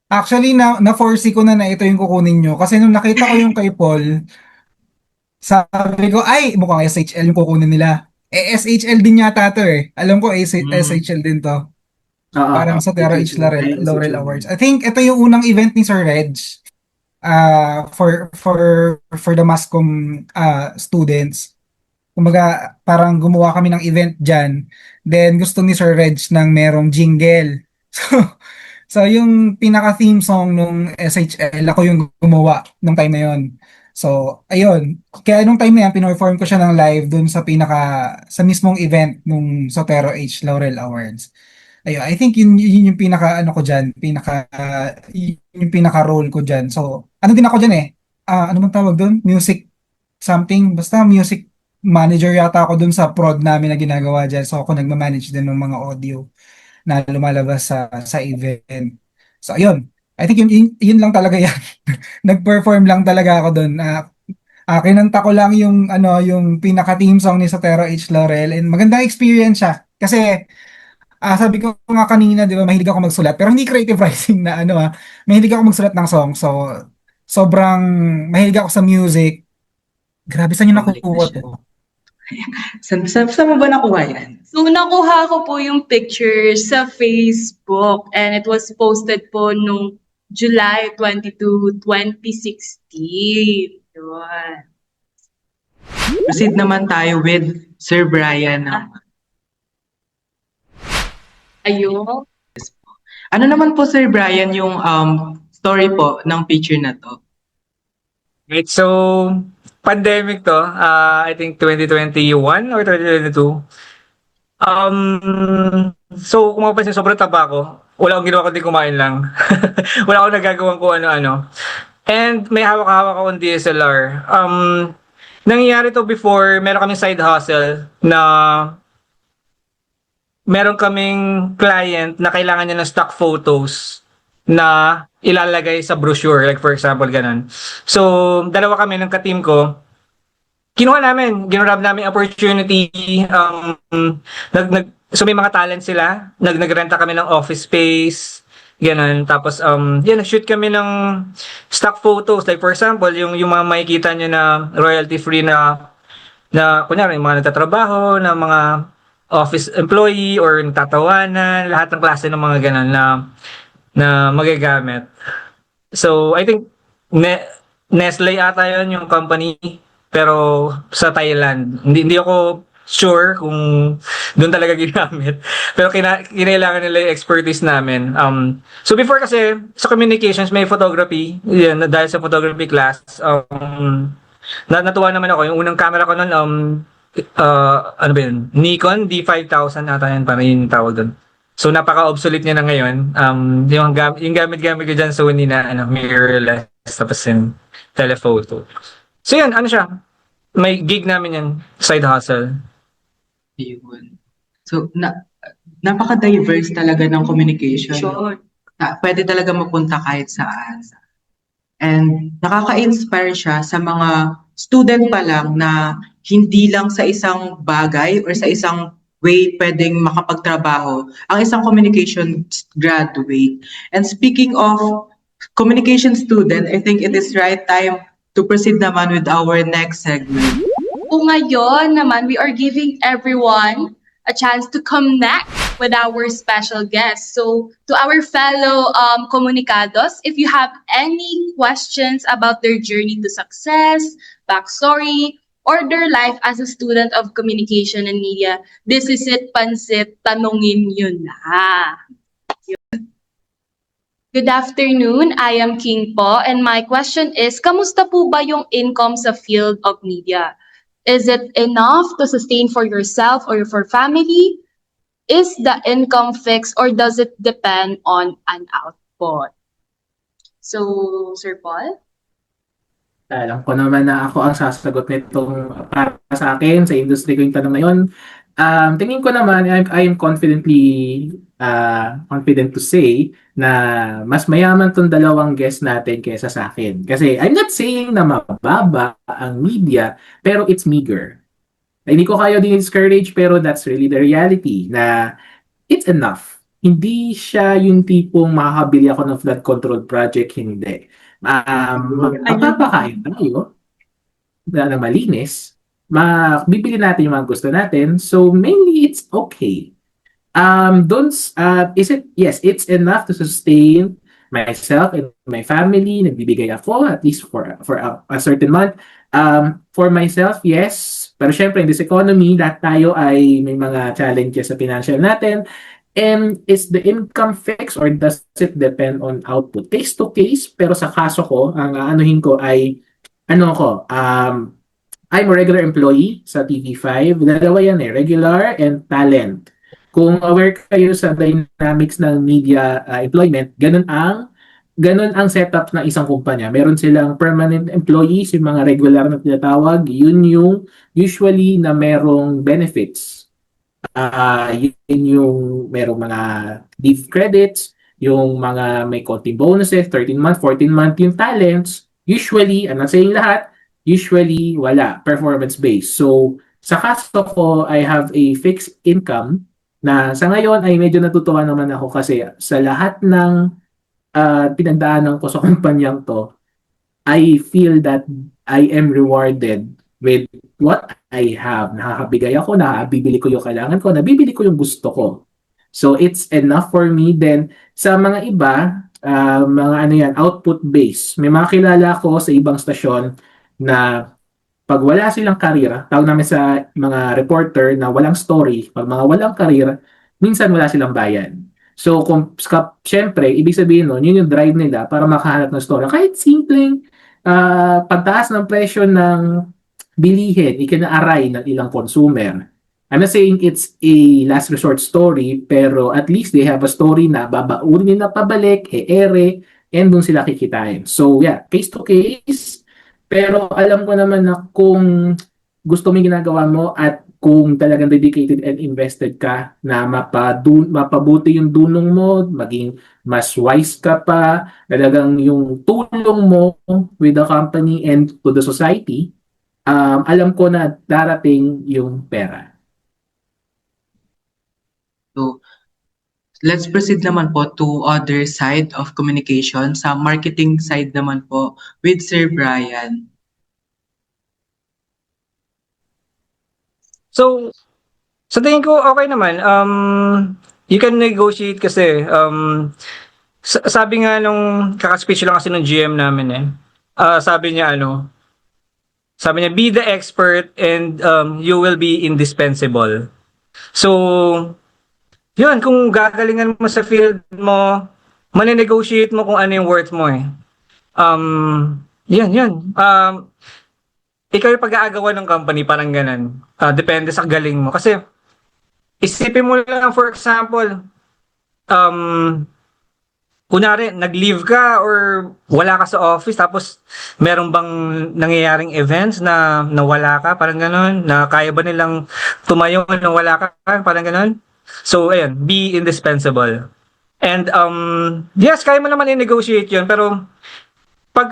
Actually, na-foresee ko na ito yung kukunin nyo. Kasi nung nakita ko yung kay Paul, sabi ko, ay, mukhang SHL yung kukunin nila. SHL din yata to eh. Alam ko, SHL din to. Parang sa Terra H. Laurel Awards. I think ito yung unang event ni Sir Reg for the Mascom students. Kumbaga, parang gumawa kami ng event dyan. Then, gusto ni Sir Reg ng merong jingle. So yung pinaka-theme song nung SHL, ako yung gumawa nung time na yon. So, ayun. Kaya nung time na yan, pinorform ko siya ng live dun sa sa mismong event nung Sotero H. Laurel Awards. Ayun, I think yun yung pinaka-ano ko dyan, yung pinaka-role ko dyan. So, ano din ako dyan eh? Ano bang tawag dun? Music something, basta music manager yata ako dun sa prod namin na ginagawa dyan. So, ako nagmamanage din ng mga audio na lumalabas sa event. So, ayun. I think yun lang talaga yan. Nag-perform lang talaga ako doon. Kinanta ko lang yung pinaka-theme song ni Sotero H. Laurel and magandang experience siya. Kasi sabi ko nga kanina, 'di ba, mahilig ako magsulat pero hindi creative writing na mahilig ako magsulat ng song. So sobrang mahilig ako sa music. Grabe, saan niyo nakukuha to? Saan mo ba nakuha yan? So, nakuha ko po yung picture sa Facebook and it was posted po nung July 22, 2016. Yun. Proceed naman tayo with Sir Brian. Ayun. Ano naman po, Sir Brian, yung story po ng picture na to? Right, so pandemic to, I think 2021 or 2022. So kung mapapansin, sobrang taba ko. Wala akong ginawa kundi kumain lang. Wala akong nagagawang kung ano-ano. And may hawak-hawak akong DSLR. Nangyayari to before, meron kaming side hustle na meron kaming client na kailangan niya ng stock photos na ilalagay sa brochure, like for example, ganun. So, dalawa kami ng ka-team ko. Ginrab namin opportunity. So may mga talent sila. Nagrenta kami ng office space, ganun. Tapos, nag-shoot kami ng stock photos. Like for example, yung mga makikita nyo na royalty-free na kunyari, yung mga nagtatrabaho, na mga office employee or nagtatawanan, lahat ng klase ng mga ganun na magagamit. So, I think Nestle ata yun yung company, pero sa Thailand. Hindi ako sure kung doon talaga ginamit. Pero kinailangan nila yung expertise namin. So before kasi, sa communications, may photography. Yan, dahil sa photography class, natuwa naman ako. Yung unang camera ko noon, ano ba yun? Nikon D5000 ata yan, parang yung tawag doon. So napaka-obsolete niya na ngayon. Yung gamit-gamit ko dyan, Sony na mirrorless, tapos yung telephoto. So yun, ano siya? May gig namin yan, side hustle. Yun. So, napaka-diverse talaga ng communication. Sure. Pwede talaga mapunta kahit saan. And nakaka-inspire siya sa mga student pa lang na hindi lang sa isang bagay or sa isang way pwedeng makapagtrabaho ang isang communication graduate. And speaking of communication student, I think it is right time to proceed naman with our next segment. So ngayon naman, we are giving everyone a chance to connect with our special guest. So to our fellow comunicados, if you have any questions about their journey to success, backstory, or their life as a student of communication and media, this is it, Pansit, tanungin yun na. Good afternoon, I am King po, and my question is, kamusta po ba yung income sa field of media? Is it enough to sustain for yourself or for family? Is the income fixed or does it depend on an output? So, Sir Paul? Alam ko naman na ako ang sasagot nitong para sa akin, sa industry ko yung tanong na yun. Tingin ko naman, I am confident to say na mas mayaman tong dalawang guest natin kaysa sa akin. Kasi I'm not saying na mababa ang media, pero it's meager. Hindi ko kayo din-discourage, pero that's really the reality na it's enough. Hindi siya yung tipong makakabili ako ng flood control project, hindi. Mapapakain tayo na malinis, bibili natin yung mga gusto natin, so mainly it's okay. Yes, it's enough to sustain myself and my family. Nagbibigay ako at least for a certain month. For myself, yes, pero syempre in this economy, lahat tayo ay may mga challenges sa financial natin. And is the income fixed or does it depend on output? Case to case, pero sa kaso ko, ang anuhin ko ay, I'm a regular employee sa TV5. Dalawa yan regular and talent. Kung aware kayo sa dynamics ng media employment, ganun ang setup ng isang kumpanya. Meron silang permanent employees, yung mga regular na tinatawag, yun yung usually na merong benefits. Yun yung merong mga leave credits, yung mga may konting bonuses, 13-month, 14-month, yung talents, usually, I'm not saying lahat, usually wala, performance-based. So, sa kaso ko, I have a fixed income na sa ngayon ay medyo natutuwa naman ako kasi sa lahat ng pinagdaanan ko sa kumpanyang to, I feel that I am rewarded with what I have. Nakakabigay ako, nakabibili ko yung kailangan ko, nabibili ko yung gusto ko. So it's enough for me. Then sa mga iba, mga ano yan, output base. May mga kilala ko sa ibang stasyon na pag wala silang karira, tawag namin sa mga reporter na walang story, pag mga walang karira, minsan wala silang bayad. So, syempre, ibig sabihin nun, yun yung drive nila para makahanap ng story. Kahit simpleng pagtaas ng presyo ng bilihin, ikinaaray ng ilang consumer. I'm not saying it's a last resort story, pero at least they have a story na babaunin na pabalik, ere, and dun sila kikitain. So, yeah, case to case. Pero alam ko naman na kung gusto mo yung ginagawa mo at kung talagang dedicated and invested ka na mapabuti yung dunong mo, maging mas wise ka pa, talagang yung tulong mo with the company and to the society, alam ko na darating yung pera. So, let's proceed naman po to other side of communication, sa marketing side naman po with Sir Brian. So, sa tingin ko okay naman. You can negotiate kasi sabi nga nung kaka-speech lang kasi nung GM namin sabi niya be the expert and you will be indispensable. So, yun, kung gagalingan mo sa field mo, mane-negotiate mo kung ano yung worth mo yun. Ikaw yung pag-aagawan ng company, parang ganun. Depende sa galing mo. Kasi, isipin mo lang, for example, kunwari, nag-leave ka or wala ka sa office, tapos meron bang nangyayaring events na nawala ka, parang ganun, na kaya ba nilang tumayo na wala ka, parang ganun. So, ayun, be indispensable. And, yes, kaya mo naman i-negotiate yun, pero pag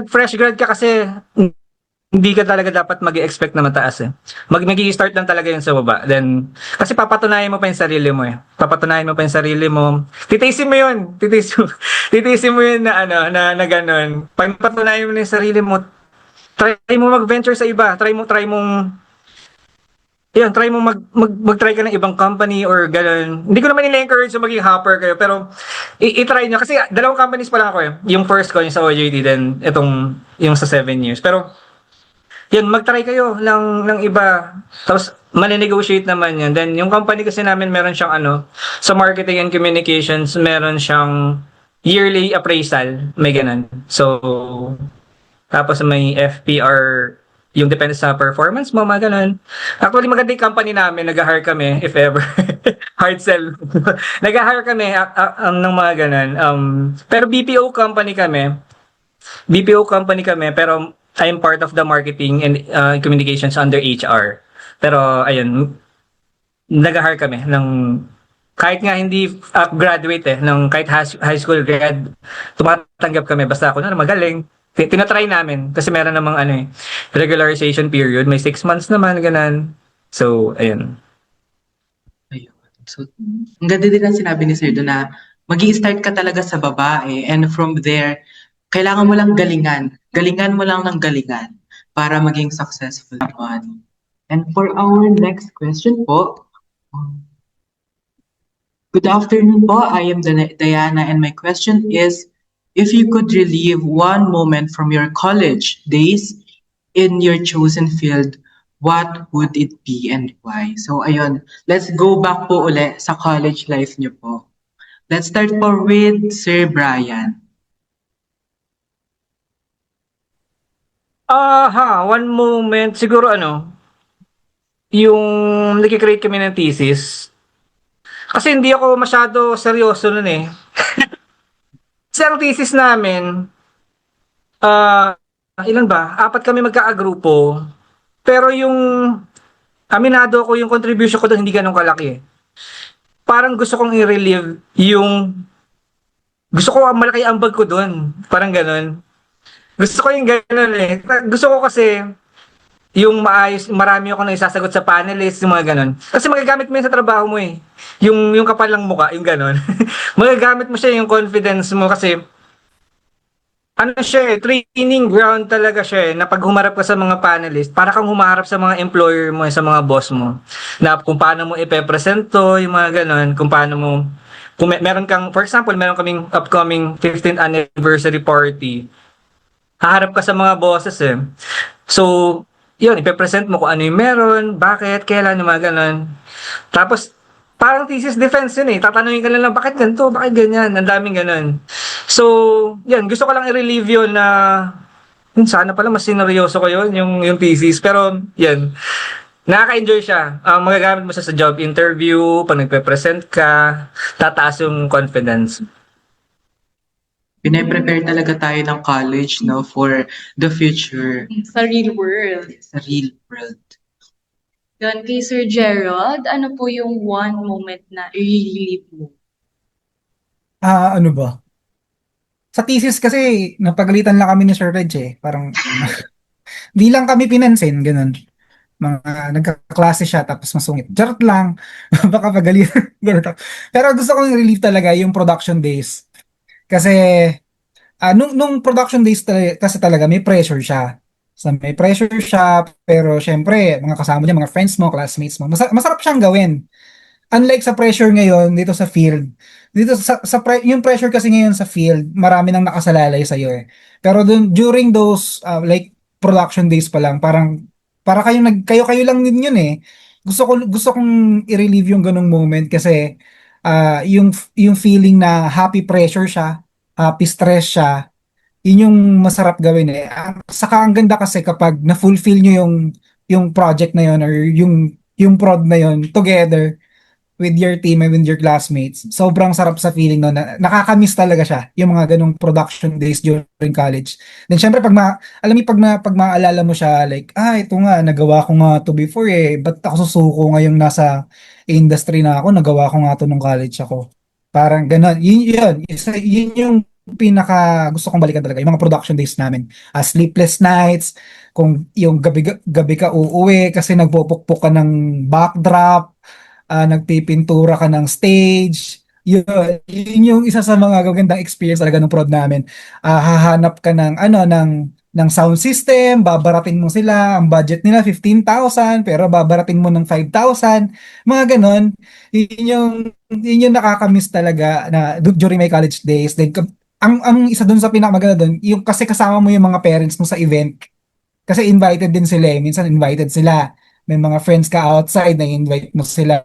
fresh grad ka kasi, hindi ka talaga dapat mag-expect na mataas Mag-i-start lang talaga yun sa baba. Then, kasi papatunayan mo pa yung sarili mo Papatunayan mo pa yung sarili mo. Titiisin mo yun. Titiisin mo yun na ganun. Pag patunayan mo na yung sarili mo, try mo mag-venture sa iba. Try mo mag-try ka ng ibang company or gano'n. Hindi ko naman nila-encourage na maging hopper kayo, pero i-try nyo. Kasi dalawang companies pa lang ako Yung first ko, yung sa OJT, then yung sa 7 years. Pero, yun, mag-try kayo ng iba. Tapos, mani-negotiate naman yan. Then, yung company kasi namin, meron siyang sa marketing and communications, meron siyang yearly appraisal. May ganun. So, tapos may FPR, yung depende sa performance mo, mga ganun. Actually, maganda yung company namin, nag-hire kami, if ever. Hard sell. Nag-hire kami ng mga ganun. Pero BPO company kami, pero I'm part of the marketing and communications under HR. Pero, ayun, nag-hire kami ng, kahit nga hindi graduate ng kahit high school grad, tumatanggap kami, basta ako na magaling. Tinatry namin kasi meron namang regularization period, may 6 months naman, ganun. So, ayun. So, ang ganda din ang sinabi ni Sir doon na mag-i-start ka talaga sa babae and from there, kailangan mo lang galingan. Galingan mo lang ng galingan para maging successful naman. And for our next question po, good afternoon po, I am Diana and my question is, if you could relive one moment from your college days in your chosen field, what would it be and why? So ayun, let's go back po uli sa college life niyo po. Let's start po with Sir Brian. One moment, siguro yung nag-create kami ng thesis. Kasi hindi ako masyado seryoso nun Kasi ang thesis namin, ilan ba? 4 kami magkaagrupo. Pero yung, aminado ko yung contribution ko doon hindi ganun kalaki. Parang gusto kong i-relieve gusto ko malaki ang ambag ko doon. Parang ganun. Gusto ko yung ganun Gusto ko kasi, yung marami ako na isasagot sa panelists, yung mga ganun. Kasi magagamit mo yun sa trabaho mo Yung kapal ng mukha, yung ganun. Magagamit mo siya yung confidence mo kasi ano siya training ground talaga siya na pag humarap ka sa mga panelist, para kang humarap sa mga employer mo, sa mga boss mo. Na kung paano mo ipe-present to, yung mga ganon, kung paano mo, kung meron kang, for example, meron kaming upcoming 15th anniversary party, haharap ka sa mga bosses eh. So, yun, ipe-present mo kung ano yung meron, bakit, kailan, yung mga ganon. Tapos, parang thesis defense yun eh. Tatanungin ka lang, bakit ganito, bakit ganyan, ang daming ganon. So, yan, gusto ko lang i-relieve yun na sana pala mas sineryoso ko yun, yung thesis. Pero, yan, nakaka-enjoy siya. Magagamit mo siya sa job interview, pag nagpe-present ka, tataas yung confidence. Pine-prepare talaga tayo ng college, no, for the future, Sa real world. sa real world. Yun, kay Sir Gerald, ano po yung one moment na i-relieve mo? Ano ba? Sa thesis kasi, napagalitan lang kami ni Sir Reg eh. Parang, di lang kami pinansin, ganun. Mga nagkaklase siya tapos masungit. Charot lang. Baka pagalitan. Ganun. Pero gusto kong relieve talaga yung production days. Kasi, nung production days kasi talaga may pressure siya. So, may pressure siya, pero syempre, mga kasama niya, mga friends mo, classmates mo, masarap siyang gawin. Unlike sa pressure ngayon dito sa field, dito yung pressure kasi ngayon sa field, marami nang nakasalalay sa iyo eh. Pero during those like production days pa lang, parang para kayo lang din yun eh. Gusto kong i-relieve yung ganung moment kasi yung feeling na happy pressure siya, happy stress siya, yun yung masarap gawin eh. Saka ang ganda kasi kapag na-fulfill nyo yung project na yun or yung prod na yun together with your team and with your classmates. Sobrang sarap sa feeling no na nakakamiss talaga siya yung mga ganong production days during college. Then syempre alam mo pag maalala mo siya like ito nga nagawa ko nga to before eh, ba't ako susuko ngayong nasa industry na ako, nagawa ko nga to nung college ako. Parang ganun. Yun yung pinaka gusto kong balikan talaga yung mga production days namin. Sleepless nights, kung yung gabi ka uuwi kasi nagpupukpok ka ng backdrop, nagpipintura ka ng stage. Yun yung isa sa mga magandang experience talaga ng prod namin. Hahanap ka ng sound system, babaratin mo sila, ang budget nila 15,000 pero babaratin mo ng 5,000, mga ganon. Yun yung nakakamiss talaga na during my college days. Then, ang isa dun sa pinakamaganda dun, yung kasi kasama mo yung mga parents mo sa event. Kasi invited din sila eh. Minsan invited sila. May mga friends ka outside na invite mo sila.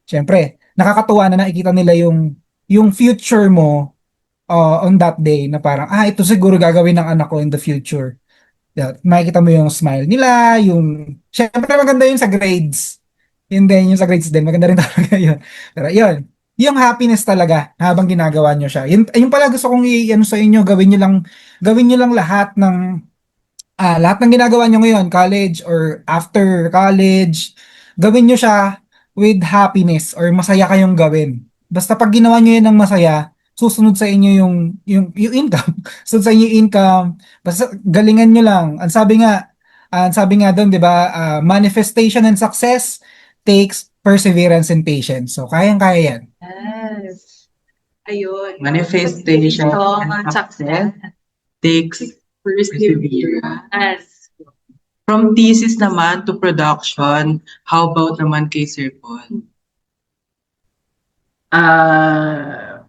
Siyempre, nakakatuwa na nakikita nila yung future mo on that day na parang, ito siguro gagawin ng anak ko in the future. Makikita mo yung smile nila, siyempre maganda yung sa grades. Yun din, yung sa grades din, maganda rin talaga yun. Pero yun, yung happiness talaga habang ginagawa nyo siya. Yun pala gusto kong i-ano sa inyo, gawin nyo lang lahat ng ginagawa nyo ngayon, college or after college, gawin nyo siya with happiness or masaya kayong gawin. Basta pag ginawa nyo yan ng masaya, susunod sa inyo yung income. Susunod sa inyo yung income. Basta galingan nyo lang. Ang sabi nga doon, di ba, manifestation and success takes perseverance and patience. So, kayang-kaya yan. Yes. Ayun. Manifestation and success takes perseverance. Yes. From thesis naman to production, how about naman kay Sir Paul?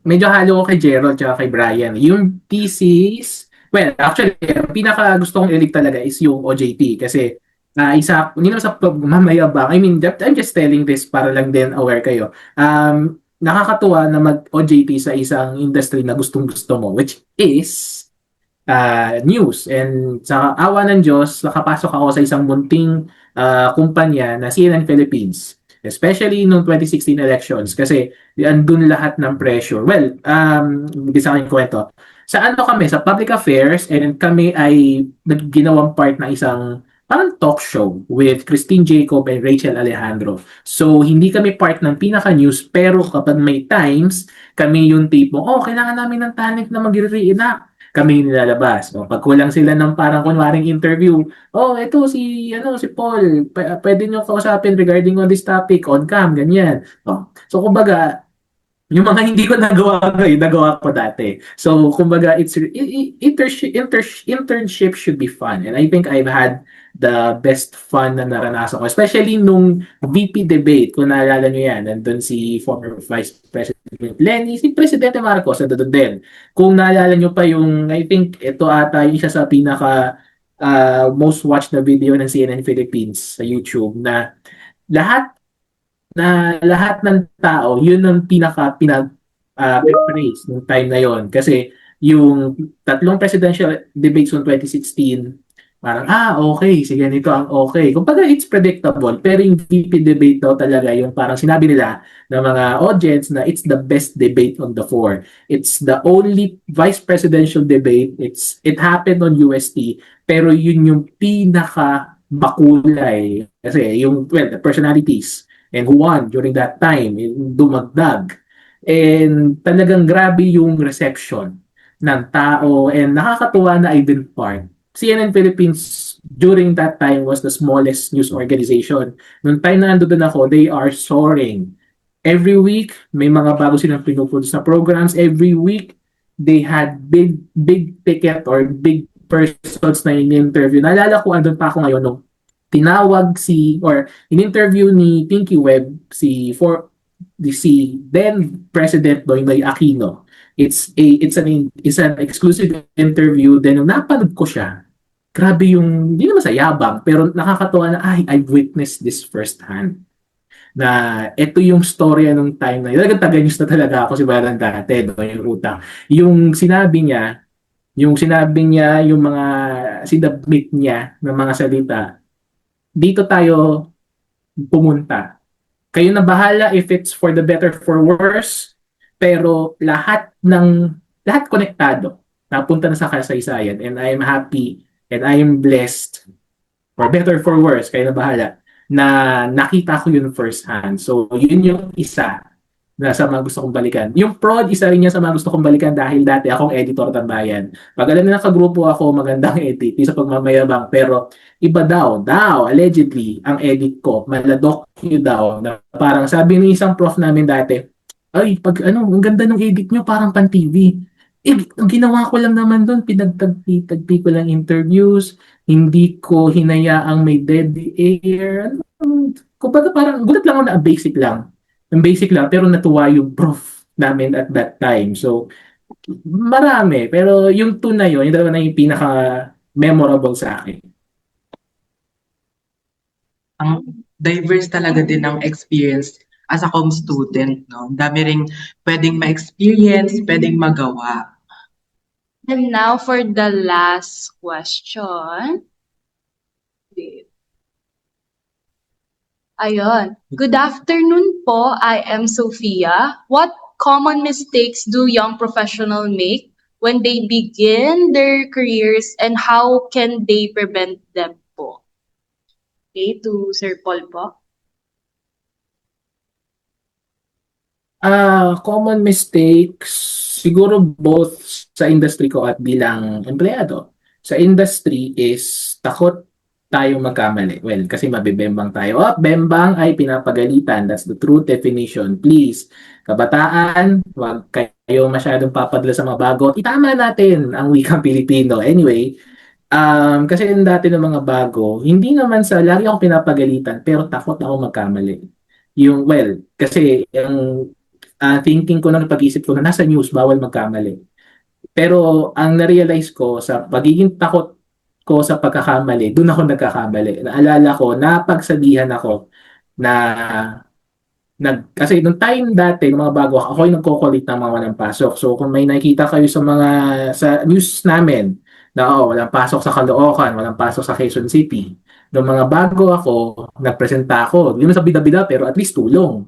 Medyo halo ko kay Gerald at kay Brian. Yung thesis, well, actually, ang pinaka gusto kong i-leave talaga is yung OJT kasi hindi naman sa mamayabang. I mean, I'm just telling this para lang din aware kayo. Nakakatuwa na mag-OJT sa isang industry na gustong-gusto mo, which is news. And sa awa ng Diyos, nakapasok ako sa isang munting kumpanya na CNN Philippines. Especially noong 2016 elections kasi andun lahat ng pressure. Well, bisa ko yung kwento. Sa kami, sa public affairs, and kami ay ginawang part ng isang parang talk show with Christine Jacob and Rachel Alejandro. So, hindi kami part ng pinaka-news, pero kapag may times, kami yung tipo, kailangan namin ng talent na mag-reenact. Kami yung nilalabas. Pag kulang sila ng parang kunwaring interview, ito si Paul, pwede nyo kausapin regarding on this topic, on cam, ganyan. So, kumbaga, Yung mga hindi ko nagawa ngayon, nagawa ko dati. So, kumbaga, internship should be fun. And I think I've had the best fun na naranasan ko. Especially nung VP debate, kung naalala nyo yan, nandun si former Vice President Lenny, si Presidente Marcos, nandun din. Kung naalala nyo pa yung, I think, ito ata yung isa sa pinaka most watched na video ng CNN Philippines sa YouTube na lahat lahat ng tao, yun ang praise nung time na yon. Kasi yung tatlong presidential debates noong 2016, parang, okay, sige, ganito ang okay. Kumbaga, it's predictable. Pero yung VP debate daw talaga, yung parang sinabi nila ng mga audience na it's the best debate on the four. It's the only vice presidential debate. It happened on UST, pero yun yung pinaka makulay. Kasi yung, well, the personalities and who won during that time, dumagdag. And talagang grabe yung reception ng tao and nakakatuwa na I've been part. CNN Philippines during that time was the smallest news organization. Nung time na nandun ako, they are soaring. Every week, may mga bago silang pinuproduce na programs. Every week, they had big ticket or big persons na in-interview. Naalala ko, andun pa ako ngayon nung tinawag or in-interview ni Pinky Webb si then President Noynoy Aquino. It's an exclusive interview. Then nung napanood ko siya, grabe yung hindi naman sa yabang pero nakakatuwa na I've witnessed this firsthand. Na ito yung storya nung time na yun. Taga-news na talaga ako si Baran dati, no, yung utang. Yung sinabi niya, yung mga sinabit niya ng mga salita, dito tayo pumunta. Kayo na bahala if it's for the better, for worse, pero lahat konektado. Napunta na sa kasaysayan and I am happy and I am blessed, for better, for worse, kayo na bahala, na nakita ko yun first hand. So, yun yung isa na sa mga gusto kong balikan. Yung prod, isa rin yan sa mga gusto kong balikan dahil dati akong editor ng bayan. Pag alam na kagrupo ako, magandang edit, di sa pagmamayabang, pero iba daw, allegedly, ang edit ko, maladokyo daw, na parang sabi ni isang prof namin dati, ang ganda ng edit nyo, parang pan-TV. Ang ginawa ko lang naman doon, pinagtagpi ko lang interviews, hindi ko hinayaang may dead air. Kumbaga parang, gulat lang ako na basic lang. Ang basic lang, pero natuwa yung prof namin at that time. So, marami. Pero yung two na yun, yung dalawa na yung pinaka-memorable sa akin. Ang diverse talaga din ng experience as a com student, no? Dami ring pwedeng ma-experience, pwedeng magawa. And now for the last question. Ayun. Good afternoon po. I am Sophia. What common mistakes do young professionals make when they begin their careers and how can they prevent them po? Okay, to Sir Paul po. Common mistakes, siguro both sa industry ko at bilang empleyado. Sa industry is takot tayo magkamali. Well, kasi mabibembang tayo. Bembang ay pinapagalitan. That's the true definition. Please, kabataan, huwag kayo masyadong papadala sa mga bago. Itama natin ang wikang Pilipino. Anyway, kasi yung dati ng mga bago, hindi naman lagi akong pinapagalitan, pero takot ako magkamali. Kasi yung thinking ko ng pag-isip ko na nasa news, bawal magkamali. Pero ang na-realize ko sa pagiging takot ko sa pagkakamali, doon ako nagkakamali. Naalala ko, napagsabihan ako na kasi nung time dati, ng mga bago, ako yung nagko-collect ng mga walang pasok. So kung may nakikita kayo sa news namin, na walang pasok sa Caloocan, walang pasok sa Quezon City. Nung mga bago ako, nagpresenta ako. Hindi mo sa bida-bida, pero at least tulong.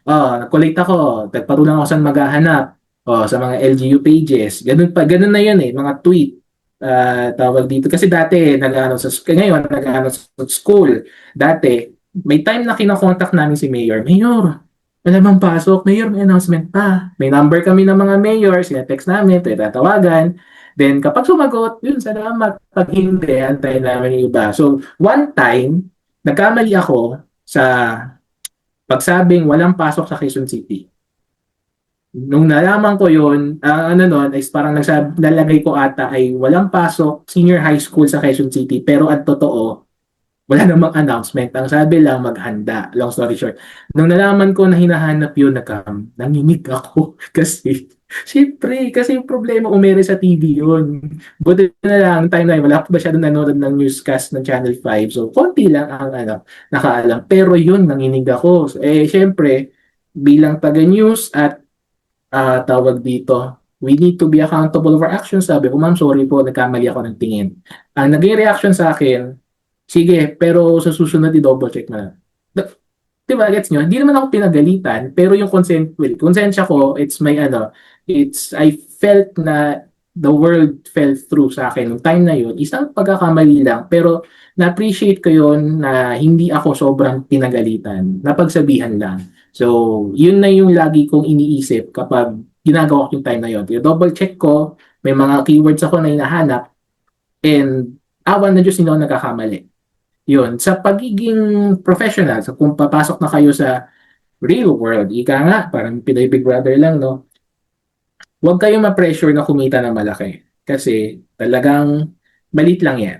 Nag-collect ako, nagpatulang ako saan maghahanap. Sa mga LGU pages. Ganun na yun mga tweet. Tawag dito. Kasi dati, ngayon, sa school. Dati, may time na kinakontak namin si Mayor. Mayor, wala bang pasok? Mayor, may announcement pa. May number kami ng mga mayor. Sina-text namin, tatawagan. Then, kapag sumagot, yun, salamat. Pag hindi, antayin namin yung iba. So, one time, nagkamali ako sa pagsabing walang pasok sa Quezon City. Nung nalaman ko yun, ano nun, is parang nalagay ko ata ay walang pasok, senior high school sa Quezon City, pero ang totoo, wala namang announcement. Ang sabi lang, maghanda. Long story short. Nung nalaman ko na hinahanap yun, nanginig ako. Kasi, syempre, kasi yung problema, umere sa TV yun. Buti na lang, time na yun, wala pa masyadong nanonood ng newscast ng Channel 5. So, konti lang ang nakaalam. Pero yun, nanginig ako. So, syempre, bilang taga-news at tawag dito, we need to be accountable for actions. Sabi ko, ma'am, sorry po, nagkamali ako ng tingin. Ang naging reaction sa akin, sige, pero sa susunod i-double check na. Diba, gets nyo? Hindi naman ako pinagalitan, pero yung konsensya ko, I felt na the world fell through sa akin nung time na yun. Isang pagkakamali lang, pero na-appreciate ko yun na hindi ako sobrang pinagalitan, napagsabihan lang. So, yun na yung lagi kong iniisip kapag ginagawa ko yung time na yun. Double check ko, may mga keywords ako na hinahanap, and awan na Diyos, hindi ako nagkakamali. Yun, sa pagiging professional, so kung papasok na kayo sa real world, ika nga, parang Pinoy Big Brother lang, no? Huwag kayong ma-pressure na kumita ng malaki. Kasi talagang malit lang yan.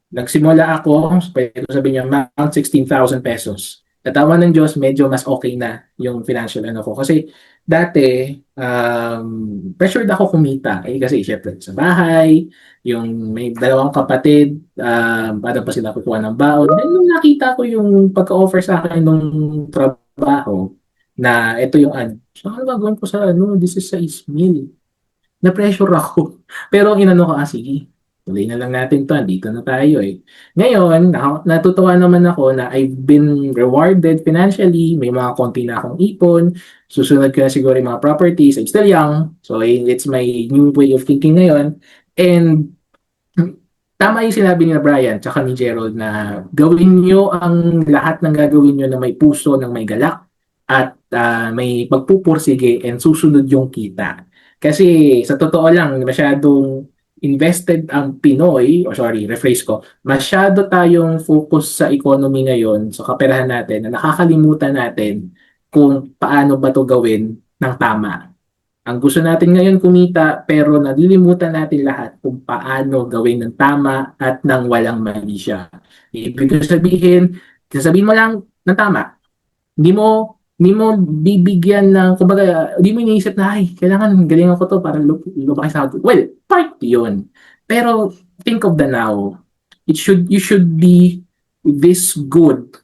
Nagsimula ako, pwede ko sabihin niya, around 16,000 pesos. Tatawan ng Diyos, medyo mas okay na yung financial ano ko. Kasi dati, pressured ako kumita. Kasi syempre sa bahay, yung may dalawang kapatid, paano pa sila kukuha ng baon. Then nung nakita ko yung pagka-offer sa akin ng trabaho, na ito yung so ano gagawin ko sa this is sa Ismail. Na-pressure ako. Pero ang inano ko, sige, tuloy na lang natin to, dito na tayo eh. Ngayon, natutuwa naman ako na I've been rewarded financially, may mga konti na akong ipon, susunod ko na siguro yung mga properties, I'm still young, so it's my new way of thinking ngayon. And tama yung sinabi ni Brian tsaka ni Gerald na gawin nyo ang lahat ng gagawin nyo na may puso, ng may galak, at may pagpupursige and susunod yung kita. Kasi sa totoo lang, masyadong invested ang Pinoy, rephrase ko, masyado tayong focus sa economy ngayon, sa kaperahan natin, na nakakalimutan natin kung paano ba to gawin ng tama. Ang gusto natin ngayon kumita, pero nalilimutan natin lahat kung paano gawin ng tama at ng walang mali siya. Ibig sasabihin mo lang ng tama. Hindi mo bibigyan ng, kumbaga, hindi mo iniisip na, ay, kailangan galingan ko to para lumaki sa ako. Well, part yun. Pero, think of the now. You should be this good,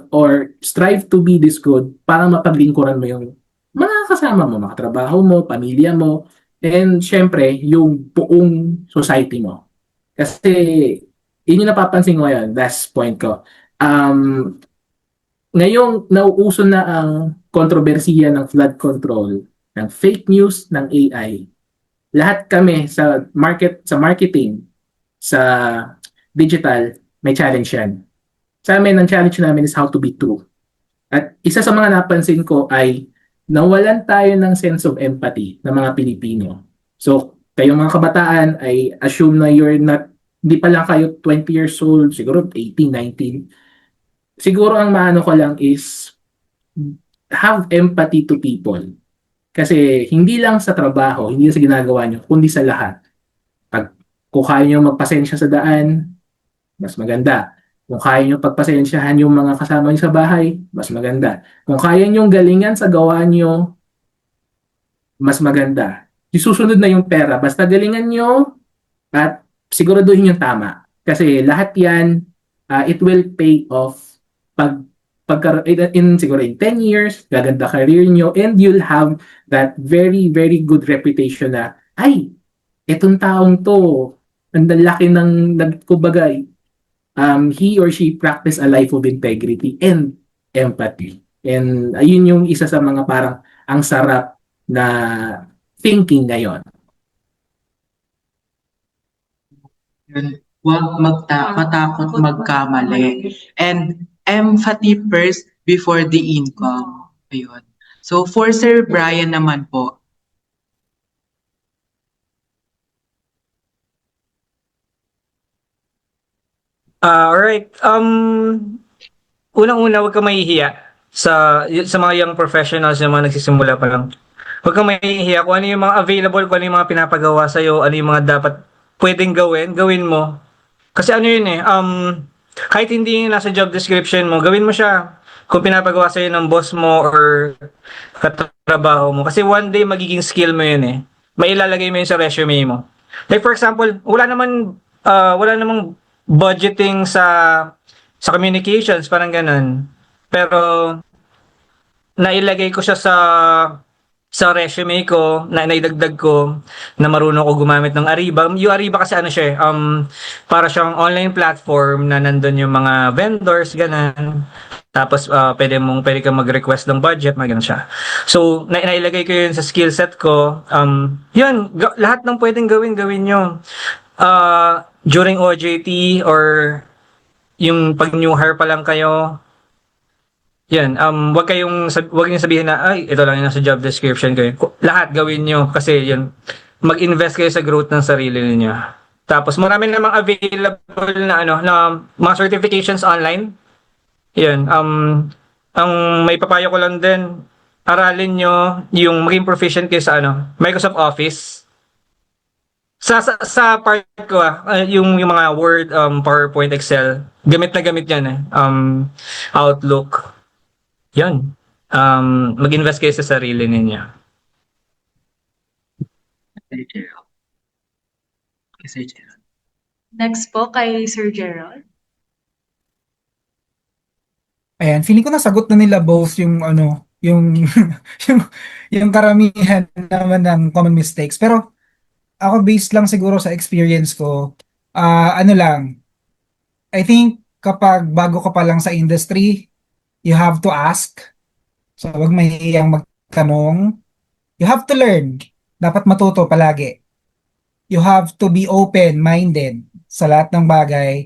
or strive to be this good para mapaglingkuran mo yung mga kasama mo, mga trabaho mo, pamilya mo, and syempre, yung buong society mo. Kasi, yun yung napapansin ko ngayon, last point ko. Ngayong nauuso na ang kontrobersiya ng flood control, ng fake news, ng AI, lahat kami sa marketing, sa digital, may challenge yan. Sa amin, ang challenge namin is how to be true. At isa sa mga napansin ko ay nawalan tayo ng sense of empathy ng mga Pilipino. So, kayong mga kabataan ay assume na hindi pa lang kayo 20 years old, siguro 18, 19. Siguro ang maano ko lang is have empathy to people. Kasi hindi lang sa trabaho, hindi sa ginagawa nyo, kundi sa lahat. Kung kaya nyo magpasensya sa daan, mas maganda. Kung kaya nyo pagpasensyahan yung mga kasama nyo sa bahay, mas maganda. Kung kaya nyo galingan sa gawa nyo, mas maganda. Isusunod na yung pera. Basta galingan nyo at siguraduhin yung tama. Kasi lahat yan, it will pay off siguro in 10 years, gaganda career nyo, and you'll have that very, very good reputation na, ay, etong taong to, ang laki ng, kumbaga, he or she practice a life of integrity and empathy. And ayun yung isa sa mga parang ang sarap na thinking ngayon. Huwag matakot magkamali. And empathy first before the income. Ayun. So for Sir Brian naman po. Alright. Unang-una, huwag ka mahihiya sa mga young professionals, yung mga nagsisimula pa lang. Huwag kang mahihiya kung ano yung mga available, kung ano yung mga pinapagawa sa'yo, ano yung mga dapat pwedeng gawin mo. Kasi ano yun eh, kahit hindi yung nasa job description mo, gawin mo siya kung pinapagawa sa'yo ng boss mo or katrabaho mo. Kasi one day magiging skill mo yun eh. May ilalagay mo yun sa resume mo. Like for example, wala namang budgeting sa communications, parang ganun. Pero nailagay ko siya sa resume ko, na naidagdag ko na marunong ko gumamit ng Ariba. Yung Ariba kasi ano siya, para siyang online platform na nandun yung mga vendors, ganun. Tapos pwede kang mag-request ng budget, mga ganun siya. So, nailagay ko yun sa skill set ko. Yun, lahat ng pwedeng gawin nyo. During OJT or yung pag new hire pa lang kayo, yan, wag niyo sabihin na, ay, ito lang yung nasa job description ko. Lahat gawin niyo kasi yun, mag-invest kayo sa growth ng sarili niyo. Tapos marami namang available na mga certifications online. Yan, ang may papayo ko lang din, aralin niyo yung maging proficient kayo sa Microsoft Office. Sa part ko yung mga Word, PowerPoint, Excel, gamit na gamit yan eh. Outlook. Yun. Mag-invest kayo sa sarili ninyo. Sir Gerald. Next po kay Sir Gerald. Ayan, feeling ko nasagot na nila both yung yung yung, yung karamihan naman ng common mistakes. Pero ako based lang siguro sa experience ko, ano lang, I think kapag bago ka pa lang sa industry, you have to ask. So wag mahihiyang magtanong. You have to learn. Dapat matuto palagi. You have to be open-minded sa lahat ng bagay.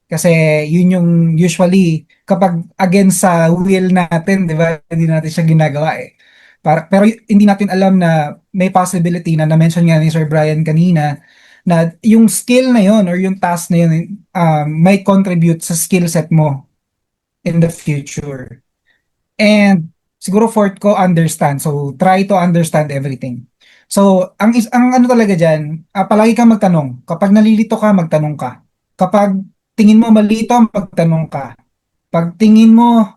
Kasi yun yung usually kapag against sa will natin, di ba? Hindi natin siya ginagawa eh. Pero hindi natin alam na may possibility na-mention nga ni Sir Brian kanina na yung skill na yun or yung task na yun may contribute sa skill set mo in the future. And siguro fourth ko, understand. So try to understand everything. So ang ano talaga diyan, palagi kang magtanong. Kapag nalilito ka, magtanong ka. Kapag tingin mo malito, magtanong ka. Pag tingin mo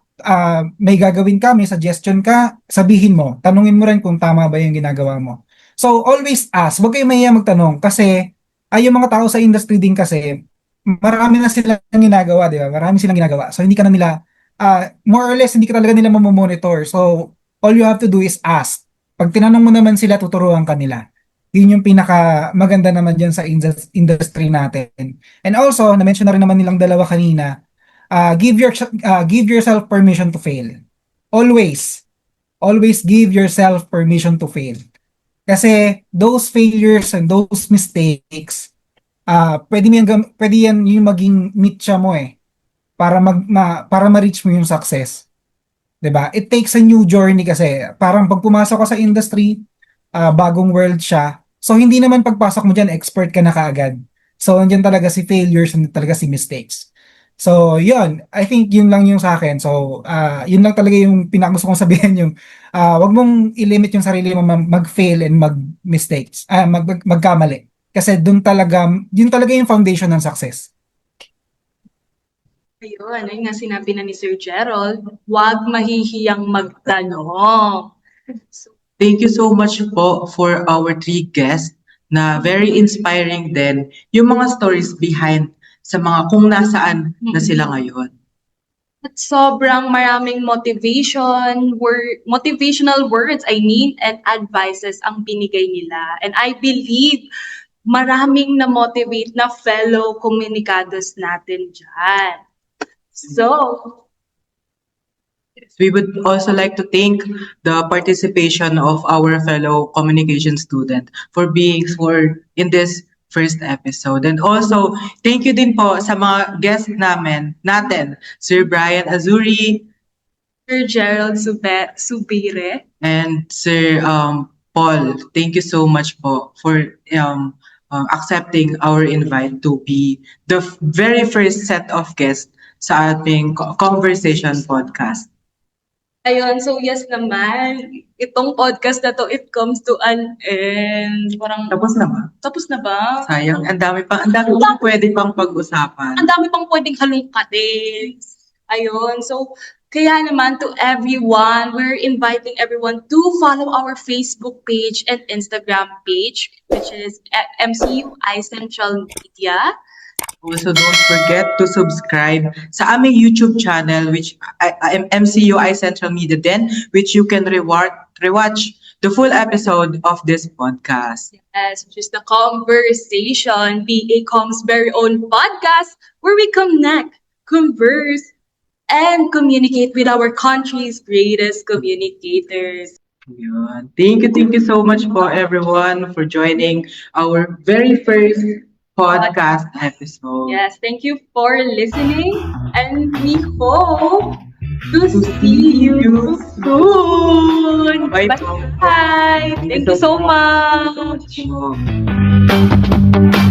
may gagawin ka, may suggestion ka, sabihin mo. Tanungin mo rin kung tama ba yung ginagawa mo. So always ask. Huwag kayong mahiya magtanong kasi yung mga tao sa industry din kasi marami na silang ginagawa, di ba? Marami silang ginagawa. So hindi ka na nila more or less hindi ka talaga nila mamomonitor. So all you have to do is ask. Pag tinanong mo naman sila, tuturuan ka nila. Yun yung pinaka maganda naman dyan sa industry natin. And also, na-mention na rin naman nilang dalawa kanina, give yourself permission to fail. Always give yourself permission to fail. Kasi those failures and those mistakes, pwede yan yung maging mitya mo eh para ma-reach mo yung success. 'Di ba? It takes a new journey kasi parang pag pumasok ka sa industry, bagong world siya. So hindi naman pagpasok mo diyan expert ka na kaagad. So nandiyan talaga si failures and talaga si mistakes. So yun, I think yun lang yung sa akin. So yun lang talaga yung pinakagusto kong sabihin yung wag mong i-limit yung sarili mo mag-fail and mag-mistakes. Magkamali. Kasi yun talaga yung foundation ng success. Ayun, ayun nga sinabi na ni Sir Gerald, huwag mahihiyang magtanong. So, Thank you so much po for our three guests na very inspiring din yung mga stories behind sa mga kung nasaan na sila ngayon. at sobrang maraming motivational words, and advices ang binigay nila. And I believe maraming na-motivate na fellow komunikados natin dyan. So, We would also like to thank the participation of our fellow communication student for being in this first episode. And also, thank you din po sa mga guests natin, Sir Brian Azuri Sir Gerald Subire, and Sir Paul. Thank you so much po for accepting our invite to be the very first set of guests sa ating conversation podcast. Ayun, so yes naman, itong podcast na to, it comes to an end. Parang, Tapos na ba? tapos na ba? Sayang, ang dami pang pwede pang pag-usapan. Ang dami pang pwedeng halungkatin. Ayun, so, kaya naman to everyone, we're inviting everyone to follow our Facebook page and Instagram page, which is MCU iCentral Media. Also, don't forget to subscribe sa aming YouTube channel, which MCU iCentral Media din, which you can rewatch the full episode of this podcast. Yes, which is the Conversation, BACom's very own podcast, where we connect, converse, and communicate with our country's greatest communicators. Yun. Thank you so much for everyone for joining our very first podcast episode. Yes, thank you for listening, and we hope to see you soon. Bye. Bye. Thank you so much. much.